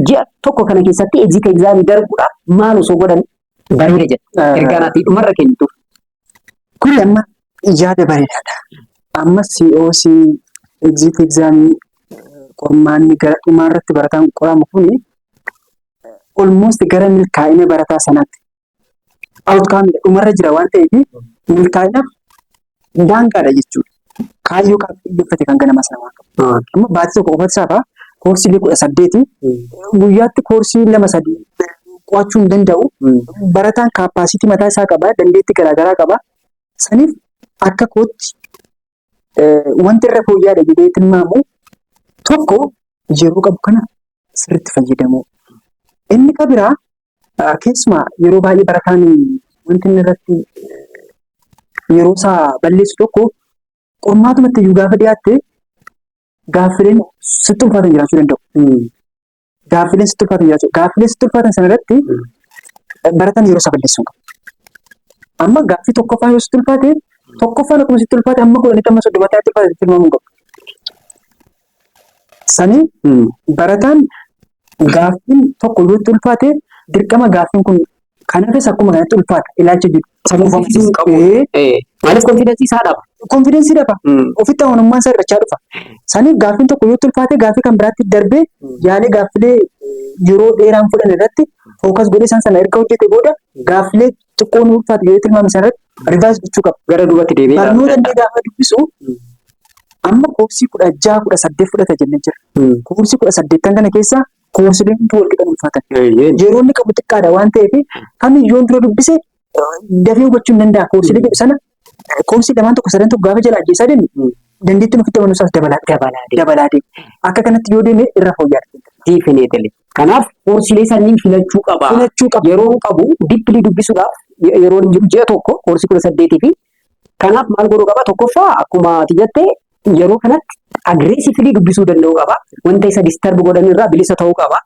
Ji'a tokko kana keessatti exit examii darbuudhaaf maal osoo godhan bareeda jedha. Ergaan ati dhumarra kennitu. Kun amma yaada bareedaadha. Amma COC exit examii qormaanni gara dhumaarratti barataan qoramu kuni almost gara milkaa'ina barataa sanaatti outcome dhumarra jira waan ta'eef milkaa'inaaf daangaadha jechuudha. Kaayyoo qaabbate kan ganama sana waan qabu. Amma baatii tokko qofatti saafaa koorsiilee 18 guyyaatti koorsii 2-3 qo'achuu hin danda'u. Barataan kaappaasitii mataa isaa qaba, dandeettii garaagaraa qaba. Saniif akka kootti wanti irra fooyya'aadha jedhee tilmaamu tokko yeroo qabu kana sirriitti fayyadamuu. Inni kan biraa keessumaa yeroo baay'ee barataan wanti inni irratti yeroo isaa balleessu tokko qormaatumatti iyyuu gaafa dhiyaatte gaaffileen sitti ulfaatan jiraachuu danda'u. Gaaffileen sitti ulfaatan jiraachuu. Gaaffileen sitti ulfaatan sana irratti barataan yeroo isaa balleessuu qabu. Amma gaaffii tokkoffaa yoo sitti ulfaate tokkoffaan akkuma sitti ulfaate amma 10-30 itti ulfaate tilmaamuu qabu. Sanii barataan gaaffiin tokko yoo itti ulfaate dirqama gaaffiin kun kan hafes akkuma kanatti ulfaata ilaalcha jiru. Sanuufamsiisuu qabu. Maaliif konfidensii isaa dhaba? Konfidensii dhaba. Ofitti amanamummaan isaa irrachaa dhufa. Saniif gaaffiin tokko yoo ulfaate gaaffii kan biraatti darbee yaalee gaaffilee yeroo dheeraan fudhan irratti fookas godhee sana erga hojjete booda gaaffilee xiqqoon ulfaate yoo tilmaame sana irratti rivaayis gochuu qaba. Gara duubatti deebi'ee barnoota illee gaafa dubbisu amma koorsii 16-18 fudhata jennee jira. Koorsii 18 kana keessa koorsiileen hundi wal qixa ulfaatan. Yeroo inni qabu xiqqaadha waan ta'eef kamiyyuu dura dubbise dafee hubachuu hin danda'a. Koorsiilee jedhu sana koorsii 2-1 tokko gaafa jala ajjeesaa deemu dandeettiin ofitti amanuu isaas dabalaa deemu. Akka kanatti yoo deeme irra fooyya'aadha. Definitely. Kanaaf koorsiilee sanniin filachuu qaba. Yeroo qabu dippilii dubbisuudhaaf yeroo hin jiru ji'a tokko koorsii 18 fi kanaaf maal godhuu qaba? Tokkoffaa akkuma ati jettee yeroo kanatti agreessively dubbisuu danda'uu qaba. Wanta isa disturb godhan irraa bilisa ta'uu qaba.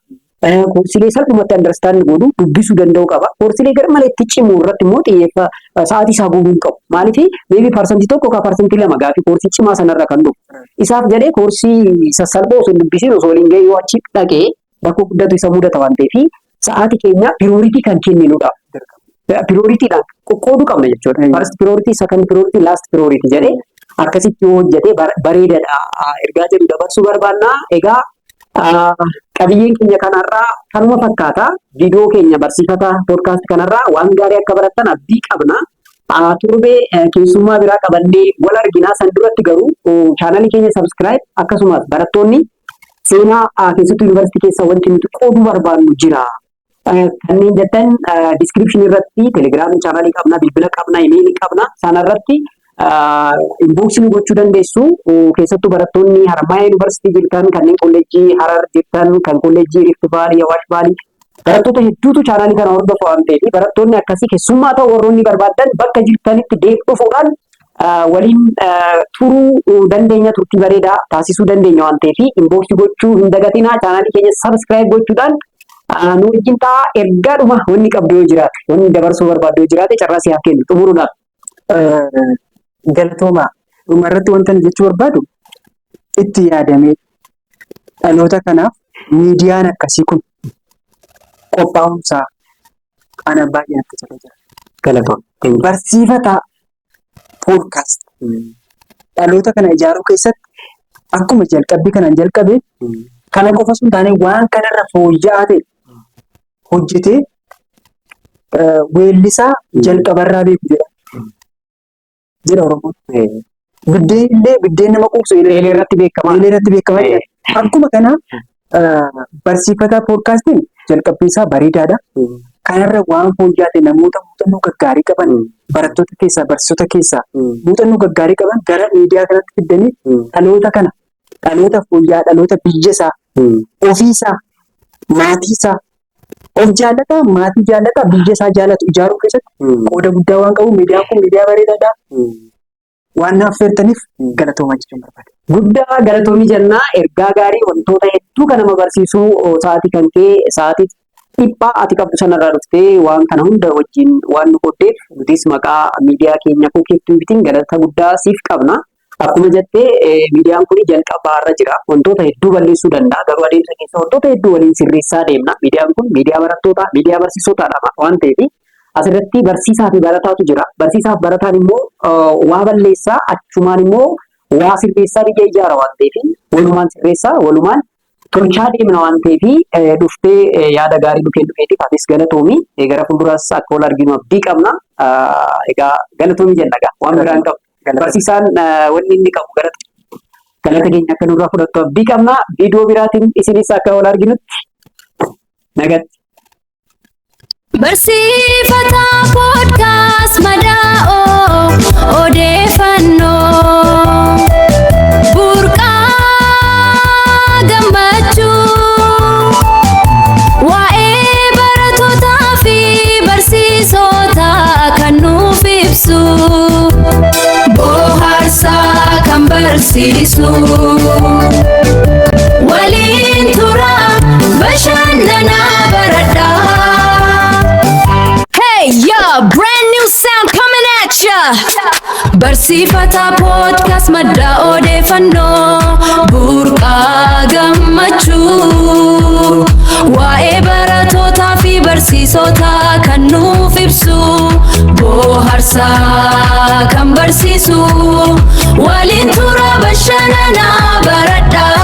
Koorsiilee salphumatti understand godhu dubbisuu danda'uu qaba. Koorsiilee garmalee itti cimu irratti immoo sa'aatii isaa guutuu hin qabu. Maaliif meebii parsantii tokko ka parsantii 2 gaafii koorsii cimaa sanarra kan dhufu. Isaaf jedhee koorsii sassalphoo osoo hin dubbisiin osoo waliin gahee yoo achi dhaqee bakka guddatu isa mudata waan ta'eef sa'aatii keenya priority kan kenninudha. Prioritiidhaan qoqqooduu qabna jechuudha. First priority, second priority, last priority jedhee akkasitti yoo hojjete bareedaadha. Ergaa jedhu dabarsuu barbaanna. Egaa qabiyyeen keenya kanarraa kanuma fakkaata. Viidiyoo keenya barsiifata podcast kanarraa waan gaarii akka barattan abdii qabna. Turbee keessummaa biraa qabannee wal arginaa. San duratti garuu chaanalii keenya subscribe akkasumas barattoonni seenaa keessattuu yuunivarsiitii keessa wanti nuti qooduu barbaannu jira. Kanneen jettan description irratti telegiraamii chaanalii qabna, bilbila qabna, imeelii qabna. Sanarratti inboxing gochuu dandeessu. Keessattuu barattoonni Harammayaa yuunivarsiitii jirtan, kanneen kolleejjii Harar jirtan, kan kolleejjii Rift Vaalii, Awaash Vaalii barattoota hedduutu chaanalii kana hordofa waan ta'eef barattoonni akkasii keessummaa ta'uu warroonni barbaadan bakka jirtanitti dhufuudhaan waliin turuu dandeenya, turtii bareedaa taasisuu dandeenya waan ta'eef inboxii gochuu hin dagatinaa. Chaanalii keenya subscribe gochuudhaan nu wajjin ta'a. Ergaadhuma wanni qabdu yoo jiraate, wanni dabarsuu barbaaddu yoo jiraate carraa siyaaf kennu xumuruudhaaf. Galatooma dhumarratti wanta jechuu barbaadu itti yaadamee dhaloota kanaaf miidiyaan akkasii kun qophaa'umsaa ana baay'ee natti tolee jira. Galatooma. Barsiifata podcast dhaloota kana ijaaruu keessatti akkuma jalqabbii kanaan jalqabe kana qofa sun taane waan kanarra fooyya'aa ta'e hojjetee weellisaa jalqabarraa beeku jedha. jira Oromoon. Biddeen nama quubsu Eelee irratti beekama. eelee irratti beekama. Akkuma kana barsiifata poodkaastiin jalqabbii isaa bareedaadha. Kanarra waan fooyya'ate namoota muuxannoo gaggaarii qaban barattoota keessaa barsiisota keessaa muuxannoo gaggaarii qaban gara miidiyaa kanatti fidanii dhaloota fooyya'aa dhaloota biyya isaa ofii isaa maatii isaa of jaallata maatii jaallata biyya isaa jaallatu ijaaruu keessatti qooda guddaa waan qabu miidiyaan kun miidiyaa bareedaadha. Waan naaf feertaniif galatoomaa jechuun barbaada. Guddaa galatoomii jennaa ergaa gaarii wantoota hedduu kan nama barsiisuu sa'aatii kan kee sa'aatii dhiphaa ati qabdu sanarraa dhuftee waan kana hunda wajjin waan nu qooddeef nutis maqaa miidiyaa keenya Kookeftiiviitiin galata guddaa siif qabna. Akkuma jettee miidiyaan kun jalqabaarra jira. Wantoota hedduu balleessuu danda'a. Garuu adeemsa keessa wantoota hedduu waliin sirreessaa deemna. Miidiyaan kun miidiyaa barattootaa, miidiyaa barsiisotaadha waan ta'eef asirratti barsiisaa fi barataatu jira. Barsiisaa fi barataan immoo waa balleessaa achumaan immoo waa sirreessaa biyya ijaara waan ta'eef walumaan sirreessaa walumaan tolchaa deemna waan ta'eef dhuftee yaada gaarii nu kennu keetiif atis galatoomii gara fuulduraas akka wal arginu abdii qabna. Egaa galatoomii jenna egaa waan biraan qabu. Barsiisaan wanni inni qabu galata keenya akka nurraa fudhattu abdii qabna. Viidiyoo biraatiin isinis akka wal arginutti nagatti. Barsiifata podcast madaa'oo odeeffannoo burqaa gammachuu waa'ee barattootaa fi barsiisotaa kan nuuf ibsu bohaarsaa kan barsiisu waliin tura bashannanaa baradhaa. Brand new sound coming at ya. Barsiifata podcast madda odeeffannoo burqaa gammachuu waa'ee barattootaa fi barsiisotaa kan nuuf ibsu bohaarsaa kan barsiisu waliin tura bashannanaa baradhaa.